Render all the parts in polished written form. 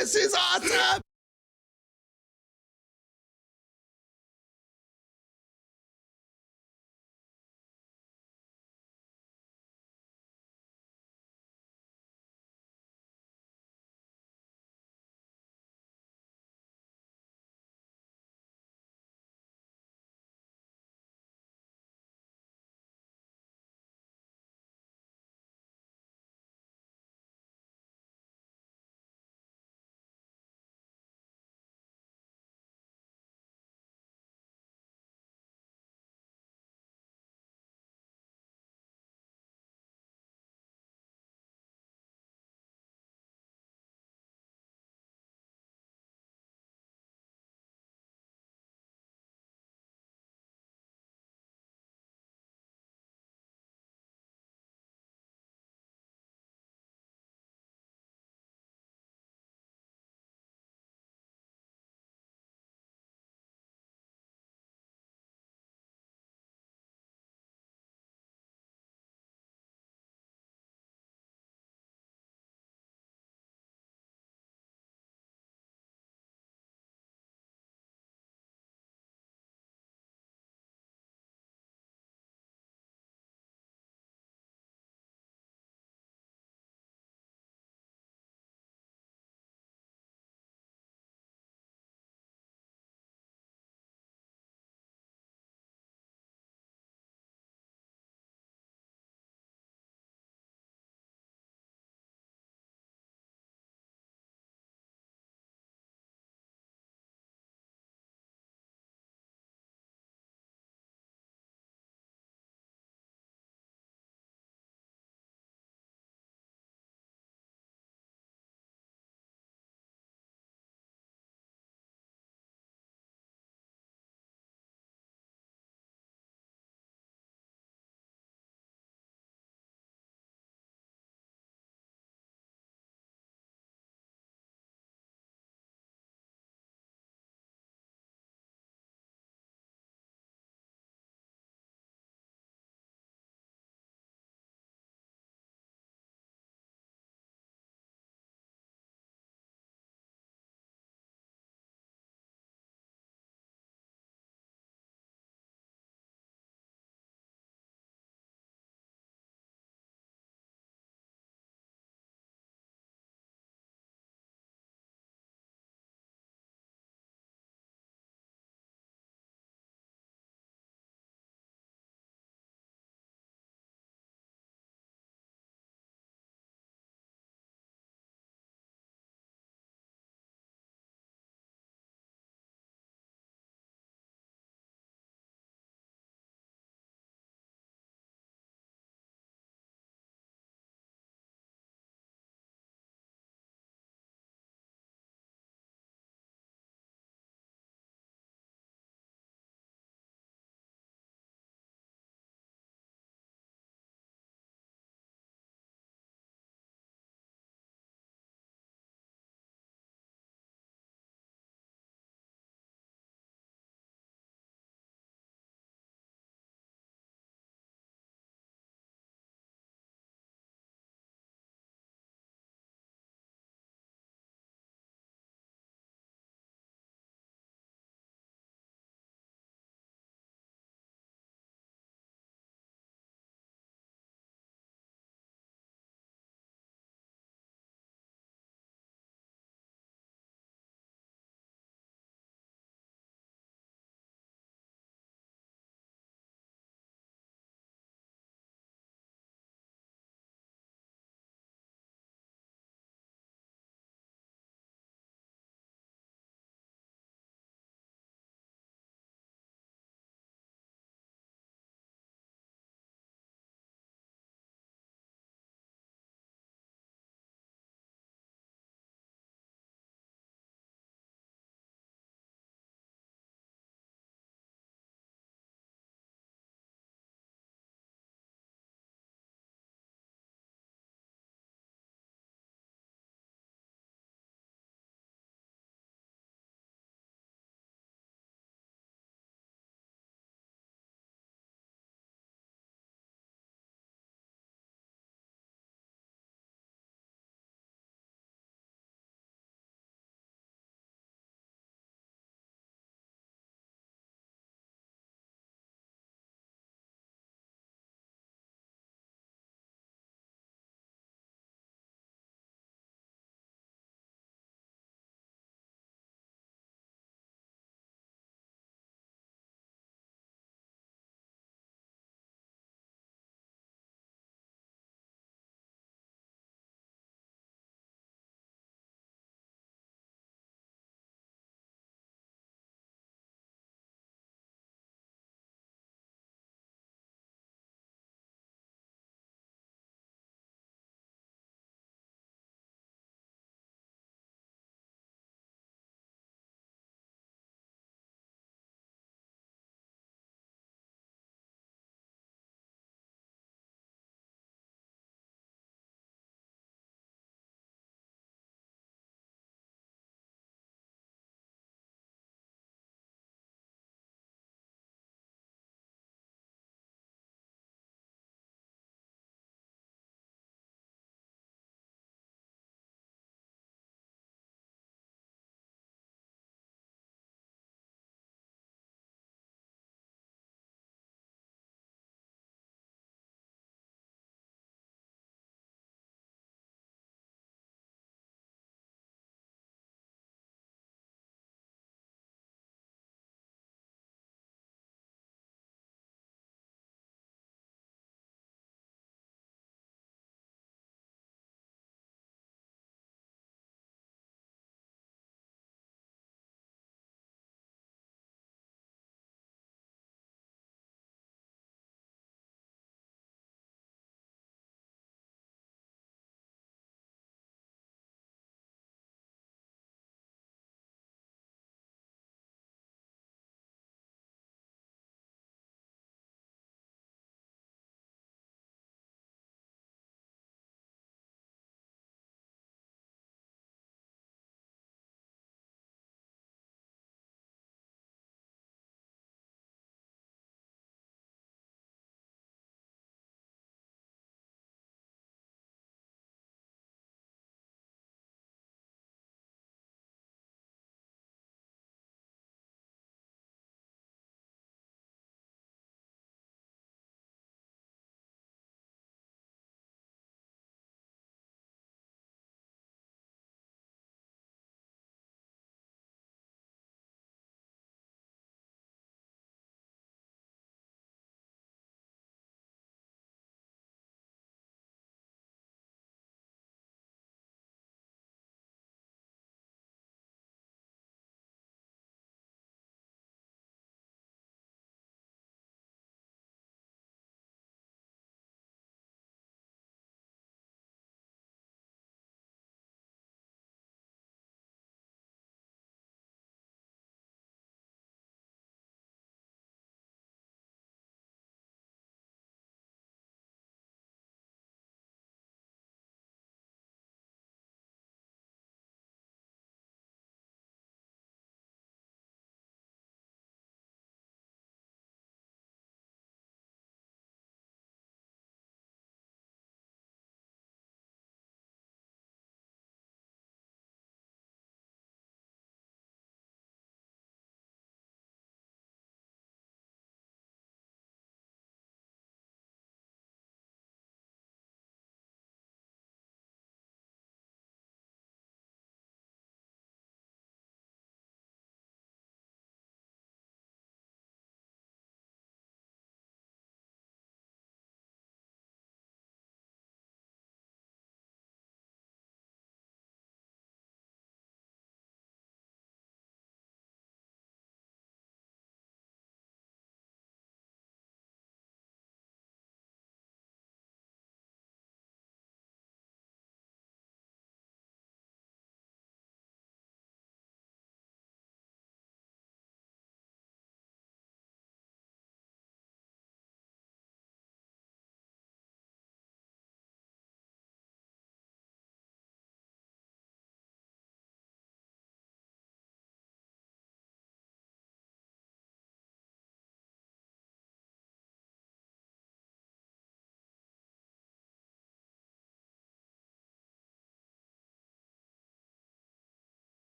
This is awesome.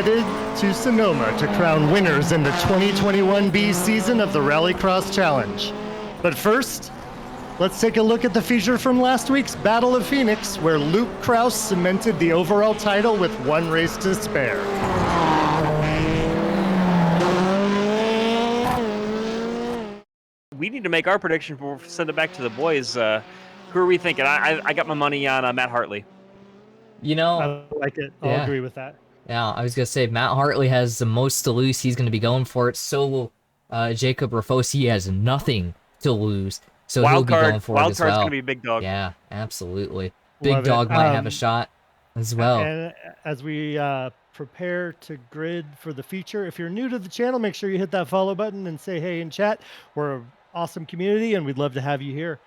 headed to Sonoma to crown winners in the 2021B season of the Rallycross Challenge. But first, let's take a look at the feature from last week's Battle of Phoenix, where Luke Kraus cemented the overall title with one race to spare. We need to make our prediction before we send it back to the boys. Who are we thinking? I got my money on Matt Hartley. You know, I like it. I'll agree with that. Yeah, I was going to say, Matt Hartley has the most to lose. He's going to be going for it. So will Jacob Rafosi. Has nothing to lose. So he'll be going for it as well. Wild card's going to be a big dog. Yeah, absolutely. Big dog might have a shot as well. And as we prepare to grid for the feature, if you're new to the channel, make sure you hit that follow button and say hey in chat. We're an awesome community, and we'd love to have you here.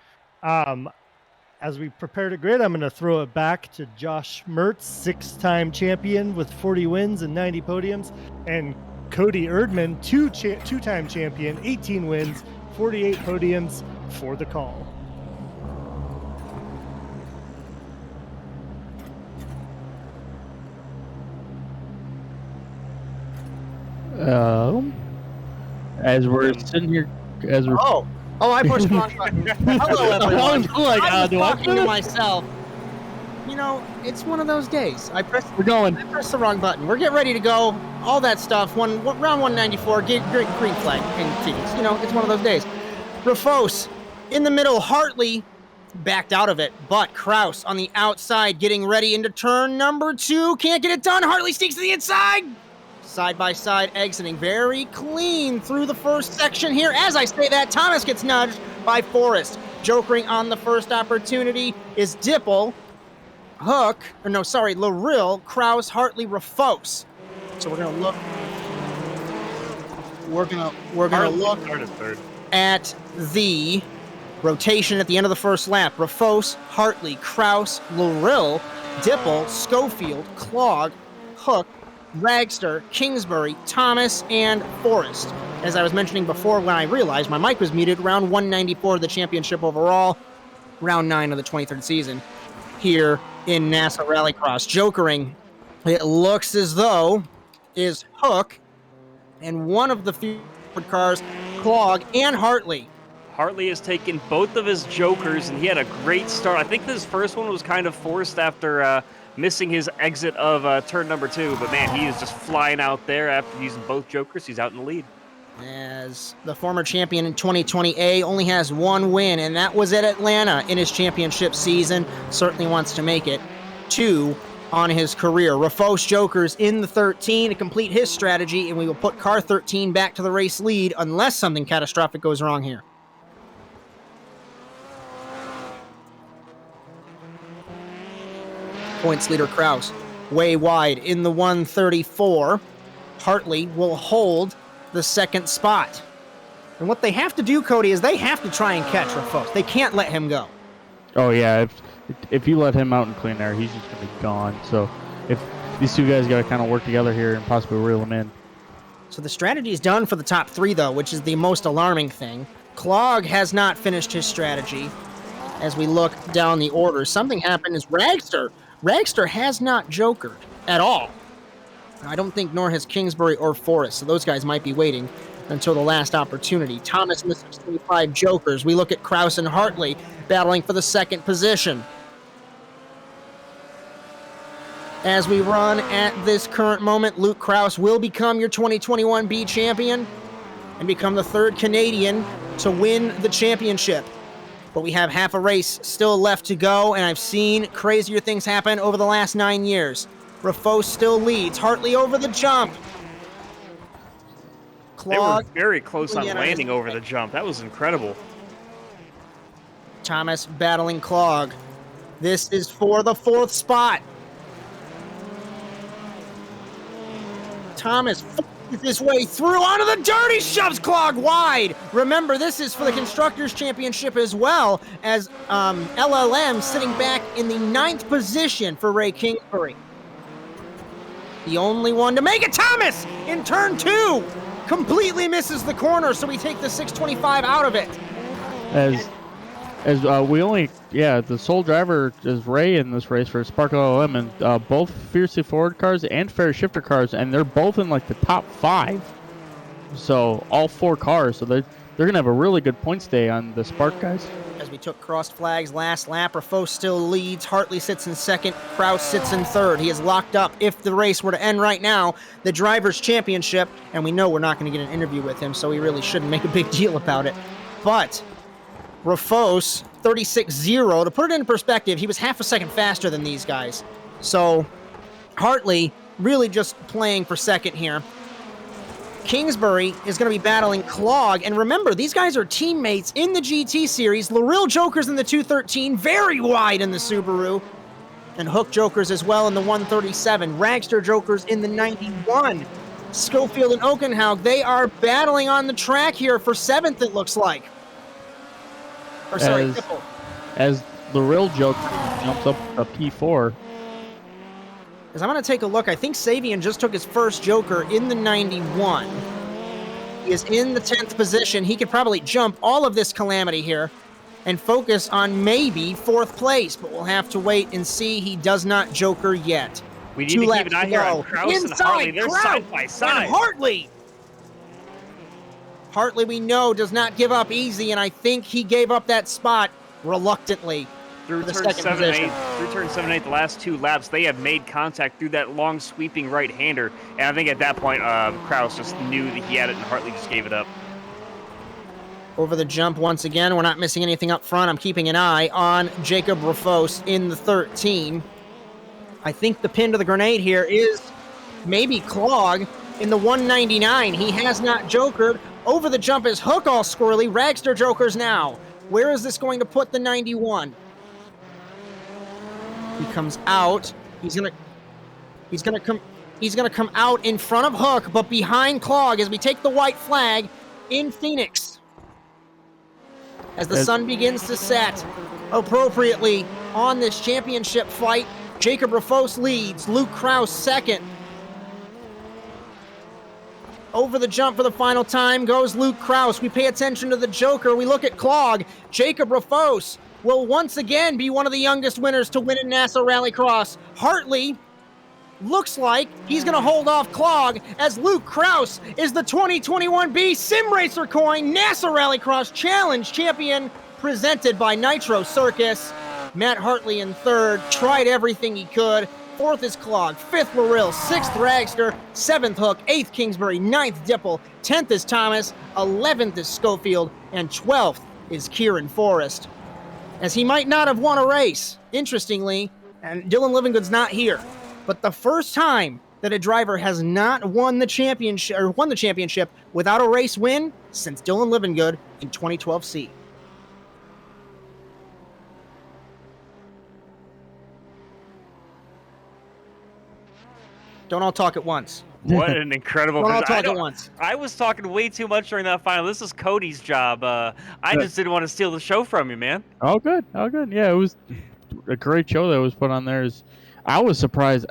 As we prepare to grid, I'm going to throw it back to Josh Mertz, 6-time champion with 40 wins and 90 podiums, and Cody Erdmann, two-time champion, 18 wins, 48 podiums, for the call. As we're sitting here, I pushed the wrong button. Hello, everyone. I was talking to myself. You know, it's one of those days. I pressed the wrong button. We're getting ready to go. All that stuff. Round 194. Green flag in Phoenix. You know, it's one of those days. Rafos in the middle. Hartley backed out of it, but Kraus on the outside getting ready into turn number 2. Can't get it done. Hartley sneaks to the inside. Side by side exiting very clean through the first section here. As I say that, Thomas gets nudged by Forrest. Jokering on the first opportunity is Dipple, Larill, Kraus, Hartley, Rafos. So we're gonna look. We're gonna look at the rotation at the end of the first lap. Rafos, Hartley, Kraus, Larill, Dipple, Schofield, Clog, Hook, Ragster, Kingsbury, Thomas, and Forrest. As I was mentioning before, when I realized my mic was muted, round 194 of the championship overall, round 9 of the 23rd season here in NASA Rallycross. Jokering, it looks as though, is Hook, and one of the few cars, Clog, and Hartley. Hartley has taken both of his jokers, and he had a great start. I think this first one was kind of forced after missing his exit of turn number 2, but man, he is just flying out there after using both jokers. He's out in the lead. As the former champion in 2020A only has one win, and that was at Atlanta in his championship season. Certainly wants to make it 2 on his career. Rafos jokers in the 13 to complete his strategy, and we will put car 13 back to the race lead unless something catastrophic goes wrong here. Points leader Kraus way wide in the 134. Hartley will hold the second spot. And what they have to do, Cody, is they have to try and catch Rafos. They can't let him go. Oh, yeah. If you let him out in clean air, he's just going to be gone. So if these two guys got to kind of work together here and possibly reel him in. So the strategy is done for the top 3, though, which is the most alarming thing. Clog has not finished his strategy. As we look down the order, something happened is Ragster has not jokered at all. I don't think nor has Kingsbury or Forrest, so those guys might be waiting until the last opportunity. Thomas and the 625 jokers. We look at Kraus and Hartley battling for the second position. As we run at this current moment, Luke Kraus will become your 2021B champion and become the 3rd Canadian to win the championship. But we have half a race still left to go, and I've seen crazier things happen over the last 9 years. Rafos still leads. Hartley over the jump. Clog, they were very close on landing over the jump. That was incredible. Thomas battling Clog. This is for the 4th spot. Thomas his way through onto the dirt. He shoves Clog wide. Remember, this is for the Constructors' Championship as well, as LLM sitting back in the 9th position for Ray Kingsbury. The only one to make it, Thomas, in turn 2. Completely misses the corner, so we take the 625 out of it. As the sole driver is Ray in this race for Spark LLM, and both Fiercely Forward cars and Fair Shifter cars, and they're both in like the top 5. So all 4 cars, so they're gonna have a really good points day on the Spark guys. As we took crossed flags last lap, Rafo still leads. Hartley sits in second. Kraus sits in third. He is locked up, if the race were to end right now, the Drivers' Championship, and we know we're not going to get an interview with him, so we really shouldn't make a big deal about it. But Rafos, 36-0. To put it into perspective, he was half a second faster than these guys. So Hartley really just playing for second here. Kingsbury is going to be battling Clog. And remember, these guys are teammates in the GT Series. Larill Jokers in the 213, very wide in the Subaru. And Hook Jokers as well in the 137. Ragster Jokers in the 91. Schofield and Okenhaug, they are battling on the track here for 7th, it looks like. Or sorry, Tipple. As Larill Joker jumps up a P4. As I'm going to take a look, I think Savian just took his first Joker in the 91. He is in the 10th position. He could probably jump all of this calamity here and focus on maybe 4th place, but we'll have to wait and see. He does not Joker yet. We need to keep an eye here on Kraus and Hartley. They're side by side. And Hartley! Hartley, we know, does not give up easy, and I think he gave up that spot reluctantly. Through turn 7 and 8, the last 2 laps, they have made contact through that long sweeping right-hander. And I think at that point, Kraus just knew that he had it, and Hartley just gave it up. Over the jump once again. We're not missing anything up front. I'm keeping an eye on Jacob Rafos in the 13. I think the pin to the grenade here is maybe Clog in the 199. He has not jokered. Over the jump is Hook all squirrely. Ragster Jokers now. Where is this going to put the 91? He comes out. He's gonna come out in front of Hook, but behind Clog as we take the white flag in Phoenix. As the sun begins to set appropriately on this championship fight, Jacob Rafos leads. Luke Kraus second. Over the jump for the final time goes Luke Kraus. We pay attention to the Joker. We look at Clog. Jacob Rafos will once again be one of the youngest winners to win in NASA Rallycross. Hartley looks like he's going to hold off Clog as Luke Kraus is the 2021B Simracer coin NASA Rallycross Challenge champion presented by Nitro Circus. Matt Hartley in third, tried everything he could. 4th is Clog, 5th Larill, 6th Ragster, 7th Hook, 8th Kingsbury, 9th Dipple, 10th is Thomas, 11th is Schofield, and 12th is Kieran Forrest. As he might not have won a race, interestingly, and Dylan Livingood's not here, but the first time that a driver has not won the championship without a race win since Dylan Livingood in 2012C. Don't all talk at once. What an incredible... Don't all talk at once. I was talking way too much during that final. This is Cody's job. I just didn't want to steal the show from you, man. Oh, good. Yeah, it was a great show that was put on there. I was surprised.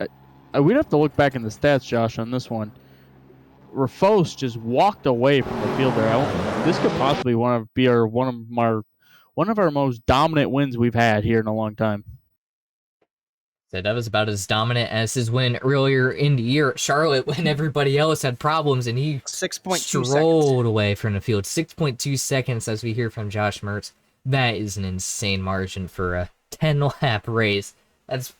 We'd have to look back in the stats, Josh, on this one. Rafos just walked away from the field there. This could possibly be one of our most dominant wins we've had here in a long time. So that was about as dominant as his win earlier in the year at Charlotte when everybody else had problems and he 6.2 strolled away from the field. 6.2 seconds as we hear from Josh Mertz. That is an insane margin for a 10-lap race. That's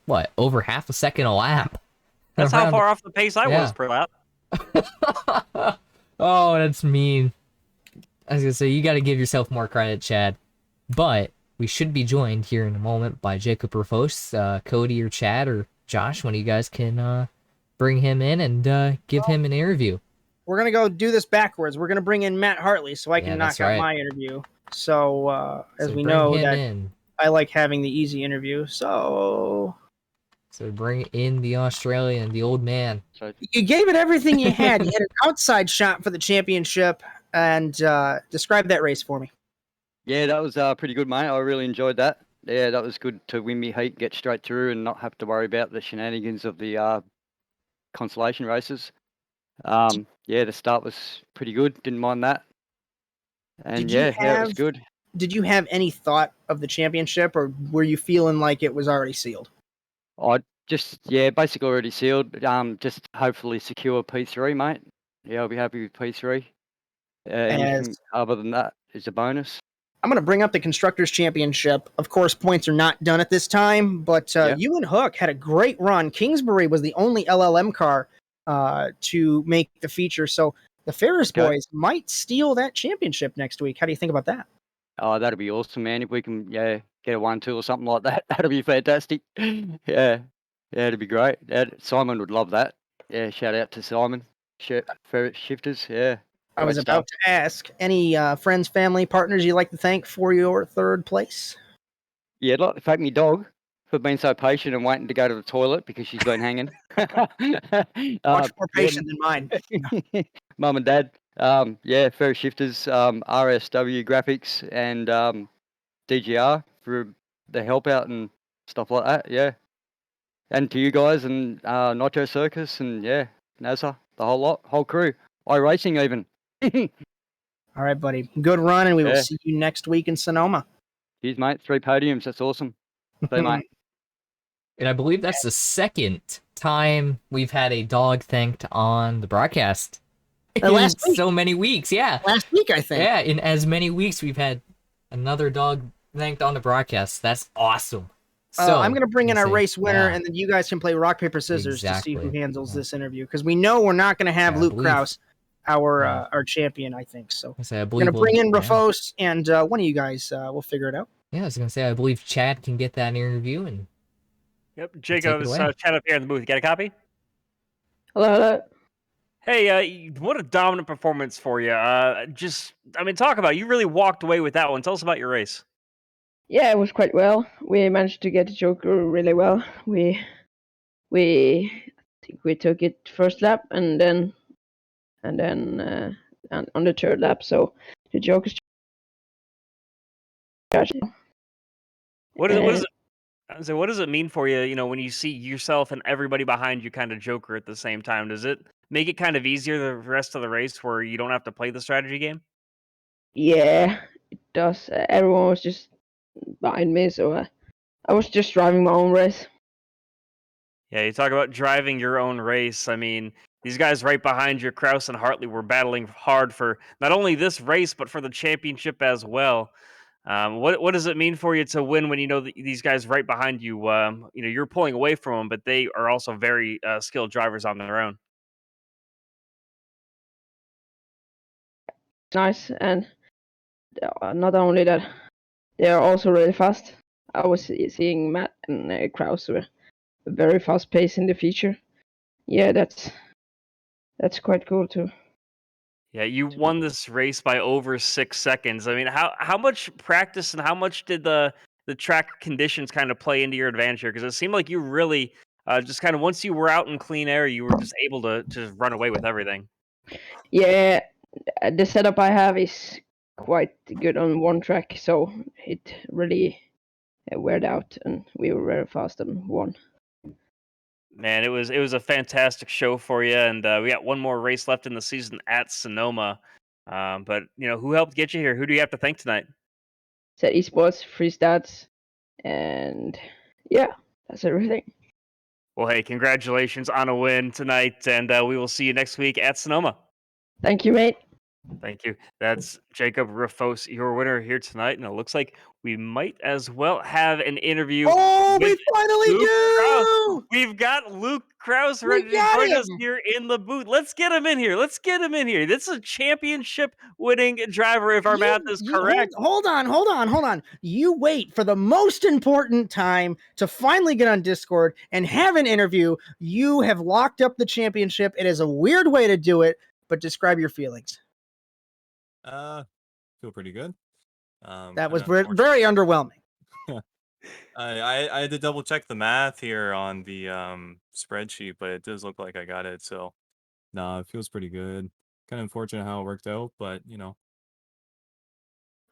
what, over half a second a lap? That's how far off the pace I was per lap. Oh, that's mean. I was going to say, you got to give yourself more credit, Chad. But we should be joined here in a moment by Jacob Rafos, Cody or Chad or Josh, when you guys can bring him in and give him an interview. We're going to go do this backwards. We're going to bring in Matt Hartley so I can knock out my interview. So, as we know, I like having the easy interview. So bring in the Australian, the old man. You gave it everything you had. You had an outside shot for the championship. And describe that race for me. Yeah, that was pretty good, mate. I really enjoyed that. Yeah, that was good to win me heat, get straight through, and not have to worry about the shenanigans of the consolation races. Yeah, the start was pretty good. Didn't mind that. And it was good. did you have any thought of the championship, or were you feeling like it was already sealed? I basically already sealed. Just hopefully secure P3, mate. Yeah, I'll be happy with P3. Anything other than that is a bonus. I'm going to bring up the Constructors' Championship. Of course, points are not done at this time, but you and Hook had a great run. Kingsbury was the only LLM car to make the feature, so the Ferris boys might steal that championship next week. How do you think about that? Oh, that'd be awesome, man. If we can, get a 1-2 or something like that, that'd be fantastic. Yeah, it'd be great. Simon would love that. Yeah, shout out to Simon. Ferret Shifters, yeah. I was about to ask, any friends, family, partners you'd like to thank for your third place? Yeah, I'd like to thank my dog for being so patient and waiting to go to the toilet because she's been hanging. Much more patient than mine. Mum and Dad, Ferret Shifters, RSW Graphics, and DGR for the help out and stuff like that, yeah. And to you guys and Nitro Circus and NASA, the whole crew. iRacing even. All right, buddy. Good run, and we will see you next week in Sonoma. Cheers, mate. 3 podiums. That's awesome. See, mate. And I believe that's the second time we've had a dog thanked on the broadcast. Last week. So many weeks, yeah. Last week, I think. Yeah, in as many weeks we've had another dog thanked on the broadcast. That's awesome. So I'm going to bring in our race winner, and then you guys can play rock, paper, scissors to see who handles this interview. Because we know we're not going to have Luke Krause, our champion, I think. So I'm going to bring in Rafos, and one of you guys will figure it out. Yeah, I was going to say, I believe Chad can get that interview. And yep, Jacob is Chad up here in the booth. You got a copy? Hello. Hey, what a dominant performance for you. Talk about it. You really walked away with that one. Tell us about your race. Yeah, it was quite well. We managed to get the Joker really well. I think we took it first lap and then on the third lap. So the Joker's. What does it mean for you? You know, when you see yourself and everybody behind you kind of Joker at the same time, does it make it kind of easier the rest of the race where you don't have to play the strategy game? Yeah, it does. Everyone was just behind me, so I was just driving my own race. Yeah, you talk about driving your own race. I mean, these guys right behind you, Krause and Hartley, were battling hard for not only this race, but for the championship as well. What does it mean for you to win when you know that these guys right behind you, you're pulling away from them, but they are also very skilled drivers on their own? Nice, and not only that, they are also really fast. I was seeing Matt and Krause were very fast pace in the feature. Yeah, that's quite cool too. Yeah, you won this race by over 6 seconds. I mean, how much practice and how much did the track conditions kind of play into your advantage here? Because it seemed like you really just kind of once you were out in clean air, you were just able to just run away with everything. Yeah, the setup I have is quite good on one track, so it really weared out, and we were very fast and won. Man, it was a fantastic show for you, and we got one more race left in the season at Sonoma. But who helped get you here? Who do you have to thank tonight? Said esports, free stats, and yeah, that's everything. Well, hey, congratulations on a win tonight, and we will see you next week at Sonoma. Thank you, mate. Thank you. That's Jacob Rafos, your winner here tonight, and it looks like we might as well have an interview. Oh, we finally do! Krause. We've got Luke Krause ready to join us here in the booth. Let's get him in here. This is a championship-winning driver, if our math is correct. Hold on. You wait for the most important time to finally get on Discord and have an interview. You have locked up the championship. It is a weird way to do it, but describe your feelings. Feel pretty good. That was very underwhelming. I had to double check the math here on the spreadsheet, but it does look like I got it. So, it feels pretty good. Kind of unfortunate how it worked out, but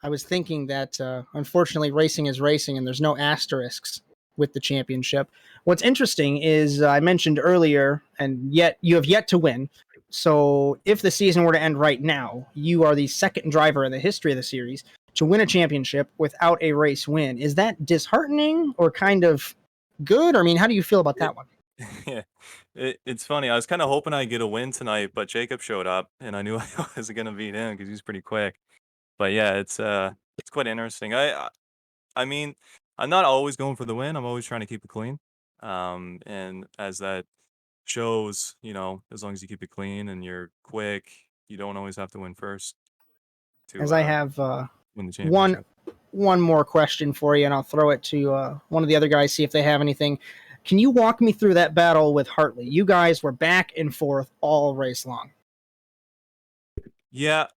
I was thinking that unfortunately racing is racing, and there's no asterisks with the championship. What's interesting is I mentioned earlier, and yet you have yet to win. So if the season were to end right now, you are the second driver in the history of the series to win a championship without a race win. Is that disheartening or kind of good? I mean, how do you feel about that one? Yeah, it's funny. I was kind of hoping I'd get a win tonight, but Jacob showed up, and I knew I wasn't gonna beat him because he's pretty quick. But yeah, it's quite interesting. I mean, I'm not always going for the win. I'm always trying to keep it clean. And as that shows, as long as you keep it clean and you're quick, you don't always have to win first to As I have win the championship. one more question for you, and I'll throw it to one of the other guys, see if they have anything. Can you walk me through that battle with Hartley? You guys were back and forth all race long. Yeah,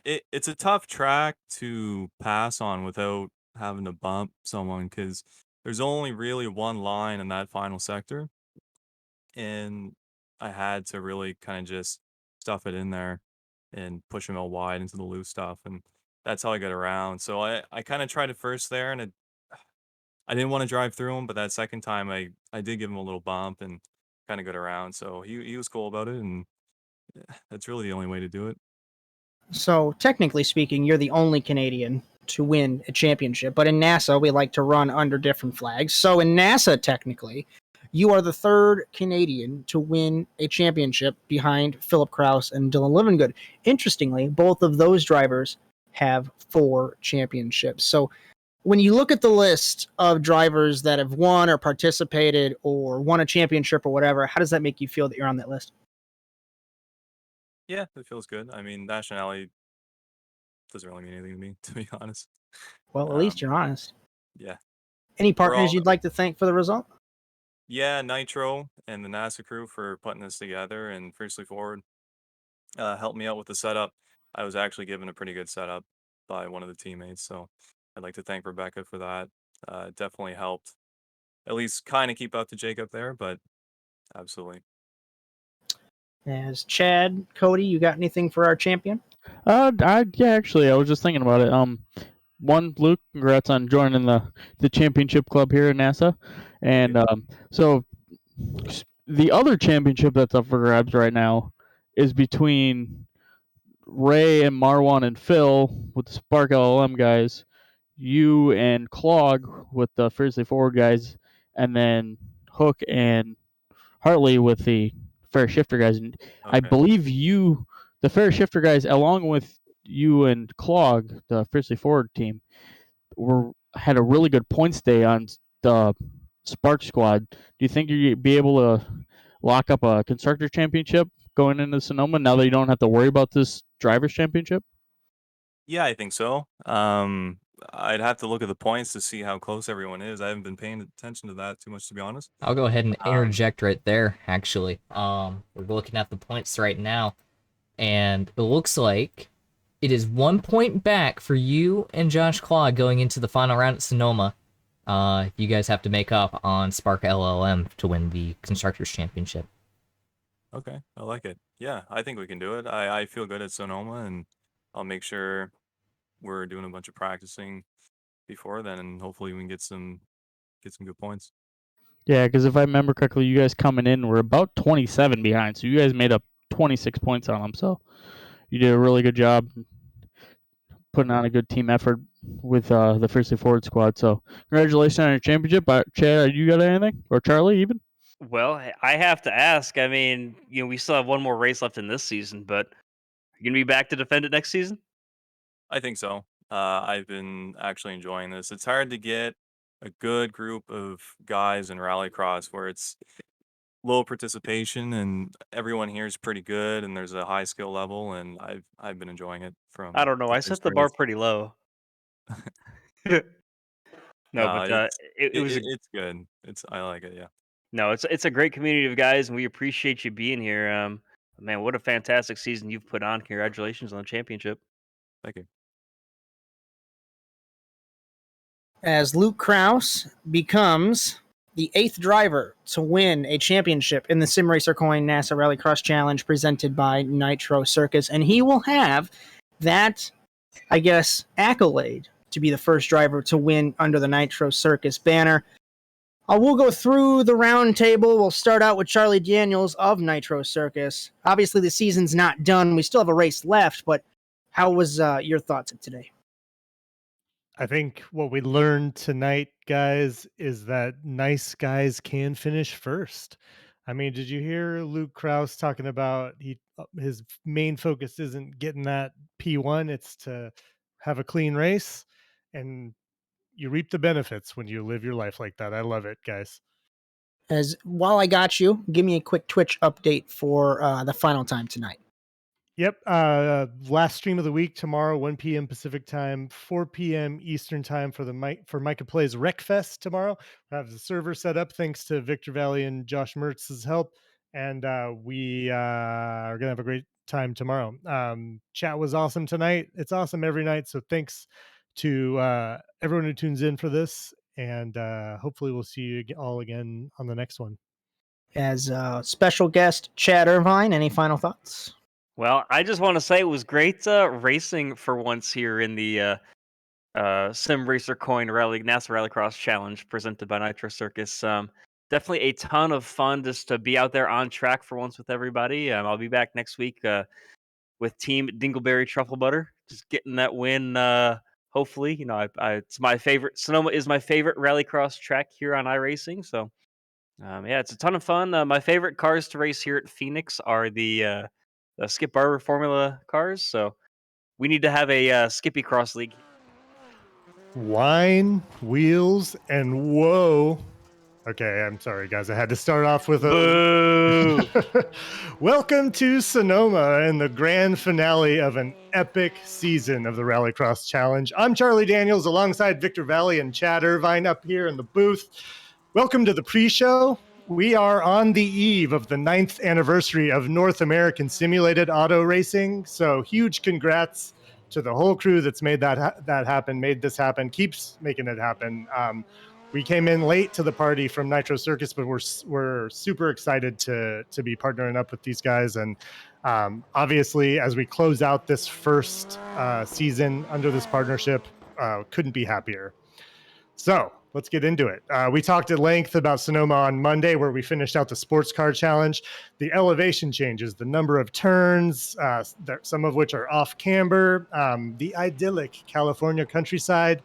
it's a tough track to pass on without having to bump someone because there's only really one line in that final sector, and I had to really kind of just stuff it in there and push him out wide into the loose stuff, and that's how I got around. So I kind of tried it first there, and I didn't want to drive through him, but that second time I did give him a little bump and kind of got around. So he was cool about it, and that's really the only way to do it. So, technically speaking, you're the only Canadian to win a championship. But in NASA, we like to run under different flags. So, in NASA, technically, you are the third Canadian to win a championship behind Philip Kraus and Dylan Livengood. Interestingly, both of those drivers have 4 championships. So, when you look at the list of drivers that have won or participated or won a championship or whatever, how does that make you feel that you're on that list? Yeah, it feels good. I mean, nationality doesn't really mean anything to me, to be honest. Well, at least you're honest. Yeah. Any partners all- you'd like to thank for the result? Yeah, Nitro and the NASA crew for putting this together, and Fiercely Forward helped me out with the setup. I was actually given a pretty good setup by one of the teammates, so I'd like to thank Rebecca for that. It definitely helped at least kind of keep up to Jacob there, but absolutely. As Chad, Cody, you got anything for our champion? Actually, I was just thinking about it. One, Luke, congrats on joining the championship club here at NASA, and so the other championship that's up for grabs right now is between Ray and Marwan and Phil with the Spark LLM guys, you and Clog with the Fiercely Forward guys, and then Hook and Hartley with the Fair Shifter guys. And I Okay. believe you, the Fair Shifter guys, along with you and Clog, the Fiercely Forward team, had a really good points day on the Spark squad. Do you think you'd be able to lock up a constructor championship going into Sonoma now that you don't have to worry about this drivers championship? Yeah, I think so. I'd have to look at the points to see how close everyone is. I haven't been paying attention to that too much, to be honest. I'll go ahead and interject right there, actually. We're looking at the points right now, and it looks like it is 1 point back for you and Josh Claw going into the final round at Sonoma. You guys have to make up on Spark LLM to win the Constructors Championship. Okay, I like it. Yeah, I think we can do it. I feel good at Sonoma, and I'll make sure we're doing a bunch of practicing before then, and hopefully we can get some good points. Yeah, because if I remember correctly, you guys coming in were about 27 behind, so you guys made up 26 points on them. So you did a really good job putting on a good team effort with the Fiercely Forward squad. So congratulations on your championship. Chad, you got anything? Or Charlie, even? Well, I have to ask. I mean, we still have one more race left in this season, but are you gonna be back to defend it next season? I think so. I've been actually enjoying this. It's hard to get a good group of guys in Rallycross where it's low participation and everyone here is pretty good and there's a high skill level, and I've been enjoying it from I don't know. the I first set the bar race. pretty low. No, No, but it was it's good. I like it. Yeah. it's a great community of guys, and we appreciate you being here. Man, what a fantastic season you've put on! Congratulations on the championship. Thank you. As Luke Kraus becomes the 8th driver to win a championship in the Simracer Coin NASA Rallycross Challenge presented by Nitro Circus. And he will have that, I guess, accolade to be the first driver to win under the Nitro Circus banner. We'll go through the round table. We'll start out with Charlie Daniels of Nitro Circus. Obviously, the season's not done. We still have a race left, but how was your thoughts of today? I think what we learned tonight, guys, is that nice guys can finish first. I mean, did you hear Luke Krause talking about his main focus isn't getting that P1, it's to have a clean race, and you reap the benefits when you live your life like that. I love it, guys. As while I got you, give me a quick Twitch update for the final time tonight. Yep. Last stream of the week tomorrow, 1 p.m. Pacific time, 4 p.m. Eastern time for Micah Plays Wreckfest tomorrow. We have the server set up thanks to Victor Vallee and Josh Mertz's help, and we are gonna have a great time tomorrow. Chat was awesome tonight. It's awesome every night. So thanks to everyone who tunes in for this, and hopefully we'll see you all again on the next one. As special guest Chad Irvine, any final thoughts? Well, I just want to say it was great racing for once here in the Simracer Coin Rally NASA Rallycross Challenge presented by Nitro Circus. Definitely a ton of fun just to be out there on track for once with everybody. I'll be back next week with Team Dingleberry Truffle Butter, just getting that win. Hopefully, it's my favorite. Sonoma is my favorite Rallycross track here on iRacing. So, yeah, it's a ton of fun. My favorite cars to race here at Phoenix are the Skip Barber Formula cars. So, we need to have a Skippy Cross League. Wine, wheels, and whoa. Okay, I'm sorry, guys. I had to start off with a welcome to Sonoma and the grand finale of an epic season of the Rallycross Challenge. I'm Charlie Daniels alongside Victor Vallee and Chad Irvine up here in the booth. Welcome to the pre-show. We are on the eve of the 9th anniversary of North American Simulated Auto Racing. So huge congrats to the whole crew that's made that happen, made this happen, keeps making it happen. We came in late to the party from Nitro Circus, but we're super excited to be partnering up with these guys. And obviously, as we close out this first season under this partnership, couldn't be happier. So let's get into it. We talked at length about Sonoma on Monday, where we finished out the sports car challenge, the elevation changes, the number of turns, some of which are off camber, the idyllic California countryside.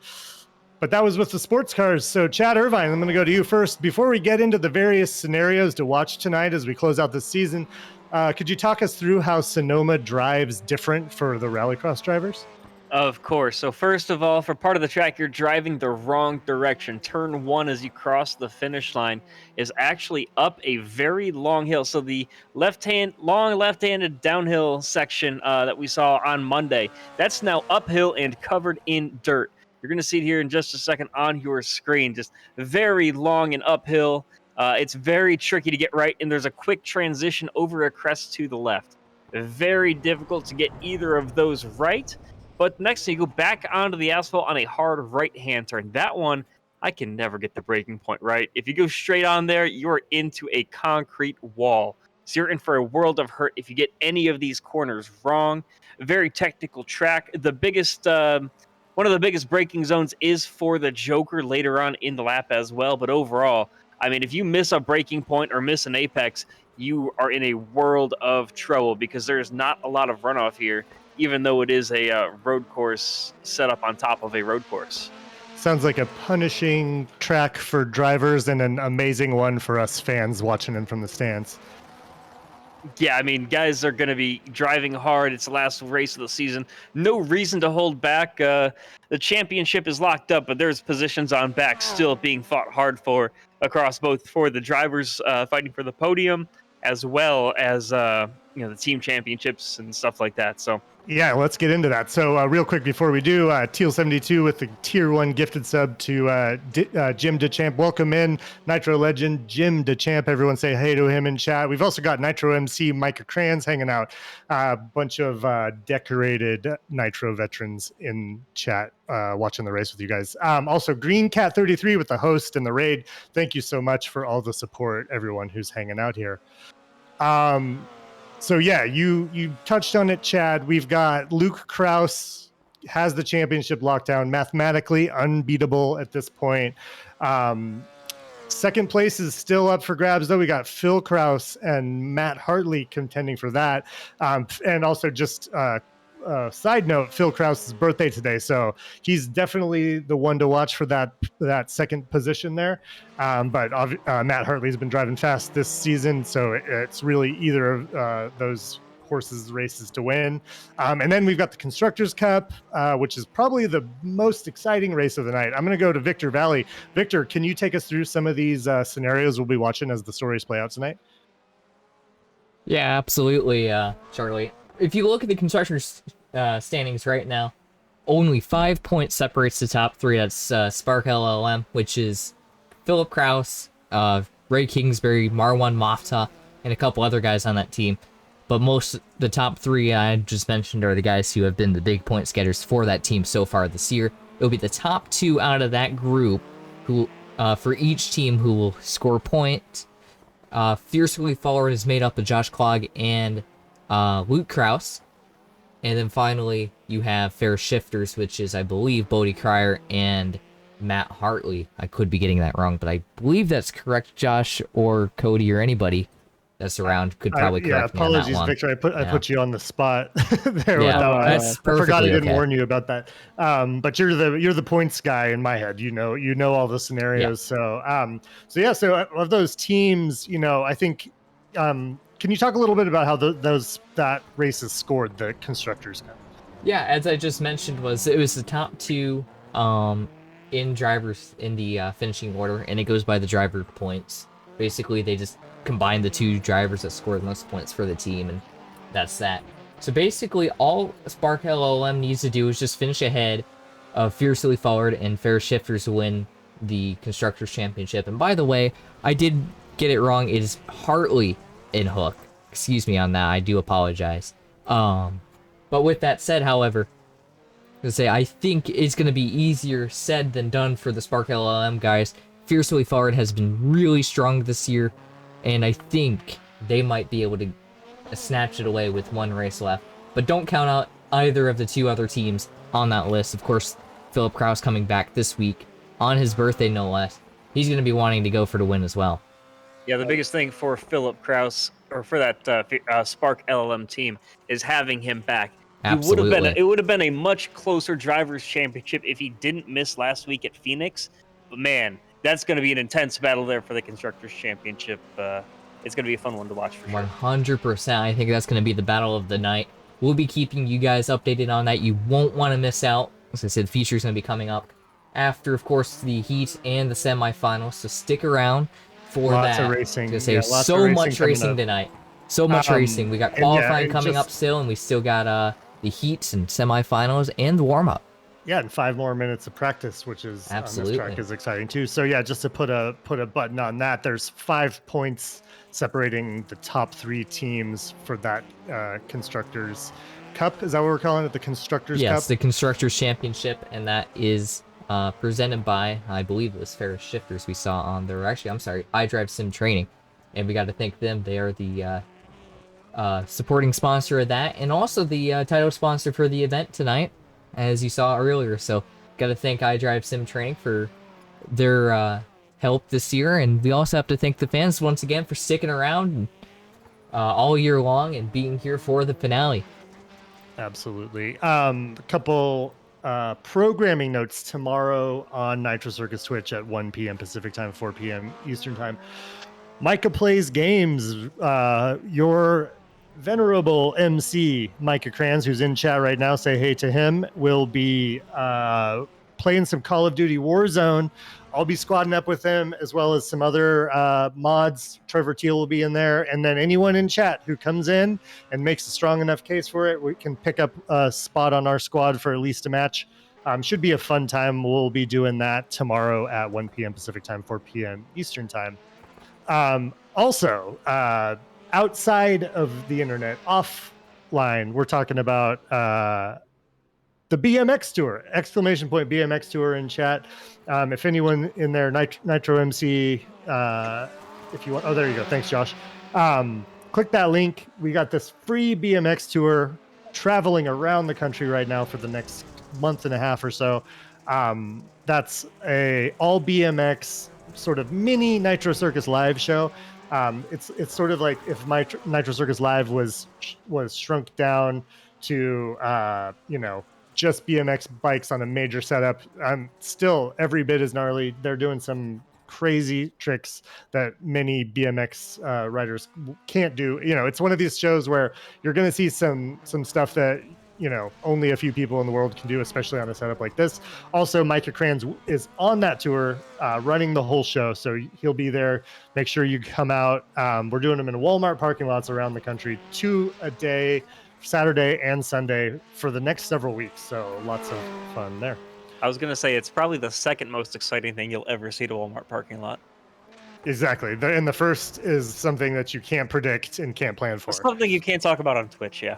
But that was with the sports cars. So Chad Irvine, I'm going to go to you first. Before we get into the various scenarios to watch tonight as we close out this season, could you talk us through how Sonoma drives different for the Rallycross drivers? Of course. So first of all, for part of the track, you're driving the wrong direction. Turn 1 as you cross the finish line is actually up a very long hill. So the long left-handed downhill section that we saw on Monday, that's now uphill and covered in dirt. You're going to see it here in just a second on your screen. Just very long and uphill. It's very tricky to get right, and there's a quick transition over a crest to the left. Very difficult to get either of those right. But next thing, you go back onto the asphalt on a hard right-hand turn. That one, I can never get the braking point right. If you go straight on there, you're into a concrete wall. So you're in for a world of hurt if you get any of these corners wrong. Very technical track. One of the biggest braking zones is for the Joker later on in the lap as well. But overall, I mean, if you miss a braking point or miss an apex, you are in a world of trouble because there's not a lot of runoff here, even though it is a road course set up on top of a road course. Sounds like a punishing track for drivers and an amazing one for us fans watching in from the stands. Yeah, I mean, guys are going to be driving hard. It's the last race of the season. No reason to hold back. The championship is locked up, but there's positions on back still being fought hard for across both for the drivers fighting for the podium as well as the team championships and stuff like that. So yeah, let's get into that. So real quick before we do, Teal72 with the tier 1 gifted sub to Jim DeChamp. Welcome in Nitro legend Jim DeChamp. Everyone say hey to him in chat. We've also got Nitro MC Micah Crans hanging out. A bunch of decorated Nitro veterans in chat watching the race with you guys. Also Green Cat 33 with the host and the raid. Thank you so much for all the support, everyone who's hanging out here. So yeah, you touched on it, Chad. We've got Luke Krause has the championship locked down, mathematically unbeatable at this point. Second place is still up for grabs, though. We got Phil Krause and Matt Hartley contending for that. And also just side note, Phil Krause's birthday today, so he's definitely the one to watch for that second position there. But Matt Hartley's been driving fast this season, so it's really either of those horses' races to win. And then we've got the Constructors' Cup, which is probably the most exciting race of the night. I'm going to go to Victor Vallee. Victor, can you take us through some of these scenarios we'll be watching as the stories play out tonight? Yeah, absolutely, Charlie. If you look at the constructors' standings right now, only 5 points separates the top three. That's Spark LLM, which is Philip Krause, Ray Kingsbury, Marwan Mafta, and a couple other guys on that team. But the top three I just mentioned are the guys who have been the big point getters for that team so far this year. It'll be the top two out of that group who, for each team, who will score points. Fiercely Forward is made up of Josh Klog and Luke Krause. And then finally, you have Fair Shifters, which is, I believe, Bodie Cryer and Matt Hartley. I could be getting that wrong, but I believe that's correct. Josh or Cody or anybody that's around could probably correct me on that one. Victor. I put you on the spot there. Yeah, that's perfectly I forgot I didn't okay. warn you about that. But you're the points guy in my head. You know all the scenarios. Yeah. So of those teams, I think. Can you talk a little bit about how that race is scored, the Constructors' Cup? Yeah, as I just mentioned, it was the top two in drivers in the finishing order, and it goes by the driver points. Basically, they just combine the two drivers that scored the most points for the team, and that's that. So basically, all Spark LLM needs to do is just finish ahead of Fiercely Forward and Fair Shifters to win the Constructors' Championship. And by the way, I did get it wrong. It is Hartley and Hook. Excuse me on that. I do apologize. But with that said, however, I think it's going to be easier said than done for the Spark LLM guys. Fiercely Forward has been really strong this year, and I think they might be able to snatch it away with one race left. But don't count out either of the two other teams on that list. Of course, Philip Krause coming back this week, on his birthday no less. He's going to be wanting to go for the win as well. Yeah, the biggest thing for Philip Krause, or for that Spark LLM team, is having him back. Absolutely. It would have been a much closer Drivers' Championship if he didn't miss last week at Phoenix. But man, that's going to be an intense battle there for the Constructors' Championship. It's going to be a fun one to watch for sure. 100%. I think that's going to be the battle of the night. We'll be keeping you guys updated on that. You won't want to miss out. As I said, the feature is going to be coming up after, of course, the heat and the semifinals. So stick around for lots that. Of racing. So much racing tonight. So much racing. We got qualifying coming up still, and we still got the heats and semifinals and the warm-up. Yeah, and 5 more minutes of practice, which is absolutely on this track is exciting too. So yeah, just to put a button on that, there's 5 points separating the top 3 teams for that Constructors' Cup. Is that what we're calling it? The Constructors' Cup? Yes, the Constructors' Championship, and that is presented by, I believe it was Ferris Shifters we saw on there. Actually, I'm sorry, iDrive Sim Training. And we got to thank them. They are the supporting sponsor of that, and also the title sponsor for the event tonight, as you saw earlier. So got to thank iDrive Sim Training for their help this year, and we also have to thank the fans once again for sticking around and, all year long and being here for the finale. Absolutely. A couple programming notes tomorrow on Nitro Circus Twitch at 1 p.m. Pacific time, 4 p.m. Eastern time. Micah Plays Games, your venerable MC, Micah Kranz, who's in chat right now, say hey to him, will be playing some Call of Duty Warzone. I'll be squadding up with him, as well as some other mods. Trevor Teal will be in there. And then anyone in chat who comes in and makes a strong enough case for it, we can pick up a spot on our squad for at least a match. Should be a fun time. We'll be doing that tomorrow at 1 p.m. Pacific time, 4 p.m. Eastern time. Also, outside of the internet, offline, we're talking about the BMX Tour, !BMX Tour in chat. If anyone in there, Nitro MC, if you want, oh, there you go. Thanks, Josh. Click that link. We got this free BMX Tour traveling around the country right now for the next month and a half or so. That's a all BMX sort of mini Nitro Circus live show. It's sort of like if my Nitro Circus live was shrunk down to just BMX bikes on a major setup, I'm still every bit as gnarly. They're doing some crazy tricks that many BMX riders can't do. It's one of these shows where you're going to see some stuff that only a few people in the world can do, especially on a setup like this. Also, Micah Kranz is on that tour, running the whole show, so he'll be there. Make sure you come out. We're doing them in Walmart parking lots around the country, 2 a day, Saturday and Sunday for the next several weeks. So lots of fun there. I was going to say, it's probably the second most exciting thing you'll ever see at a Walmart parking lot. Exactly. And the first is something that you can't predict and can't plan for. It's something you can't talk about on Twitch, yeah.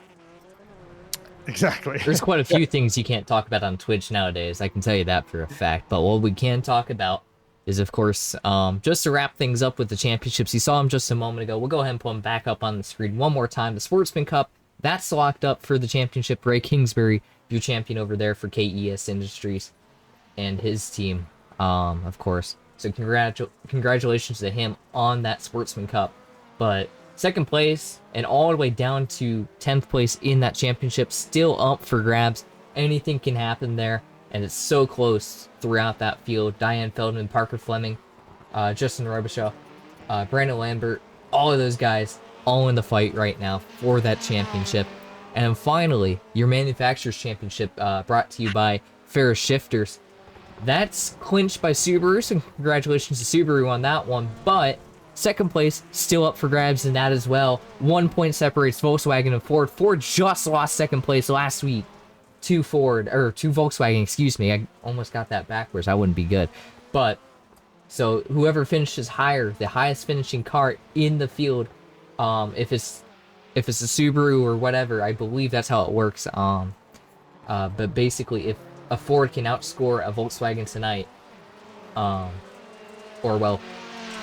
Exactly. There's quite a few things you can't talk about on Twitch nowadays. I can tell you that for a fact. But what we can talk about is, of course, just to wrap things up with the championships. You saw them just a moment ago. We'll go ahead and put them back up on the screen one more time. The Sportsman Cup, that's locked up for the championship. Ray Kingsbury, your champion over there for KES Industries and his team, of course. So congratulations to him on that Sportsman Cup. But second place and all the way down to 10th place in that championship, still up for grabs. Anything can happen there, and it's so close throughout that field. Diane Feldman, Parker Fleming, Justin Robichaud, Brandon Lambert, all of those guys all in the fight right now for that championship. And then finally, your Manufacturers Championship, brought to you by Ferris Shifters. That's clinched by Subaru, so congratulations to Subaru on that one. But second place still up for grabs in that as well. 1 point separates Volkswagen and Ford. Ford just lost second place last week to Volkswagen, excuse me. I almost got that backwards. I wouldn't be good. But so whoever finishes higher, the highest finishing car in the field, if it's a Subaru or whatever, I believe that's how it works. But basically, if a Ford can outscore a Volkswagen tonight,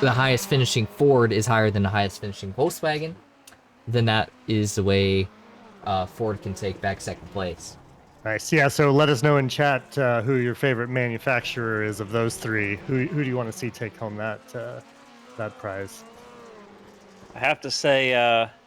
the highest finishing Ford is higher than the highest finishing Volkswagen, then that is the way Ford can take back second place. Nice. Yeah, so let us know in chat who your favorite manufacturer is of those three. Who do you want to see take home that prize? I have to say,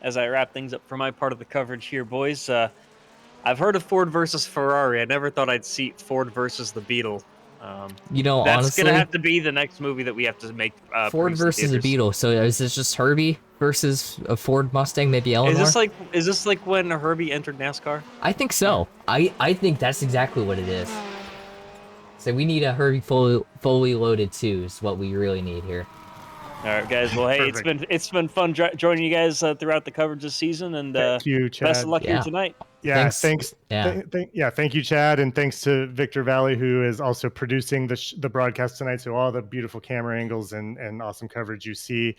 as I wrap things up for my part of the coverage here, boys, I've heard of Ford versus Ferrari. I never thought I'd see Ford versus the Beetle. That's honestly, gonna have to be the next movie that we have to make. Ford versus a Beetle. So is this just Herbie versus a Ford Mustang? Maybe Eleanor. Is this like when Herbie entered NASCAR? I think so. I think that's exactly what it is. So we need a Herbie fully loaded too. Is what we really need here. All right, guys. Well, hey, it's been fun joining you guys throughout the coverage this season, and thank you, Chad. Best of luck here tonight. Yeah, thanks. Thank you, Chad, and thanks to Victor Vallee, who is also producing the broadcast tonight. So all the beautiful camera angles and awesome coverage you see.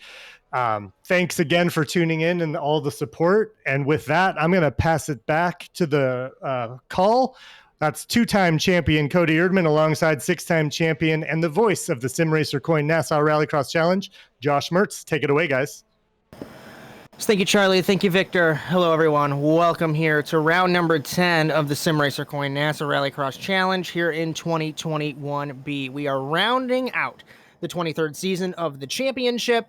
Thanks again for tuning in and all the support. And with that, I'm going to pass it back to the call. That's 2-time champion Cody Erdmann alongside 6-time champion and the voice of the Simracer Coin Nassau Rallycross Challenge, Josh Mertz. Take it away, guys. Thank you, Charlie. Thank you, Victor. Hello, everyone. Welcome here to round number 10 of the Simracer Coin Nassau Rallycross Challenge here in 2021B. We are rounding out the 23rd season of the championship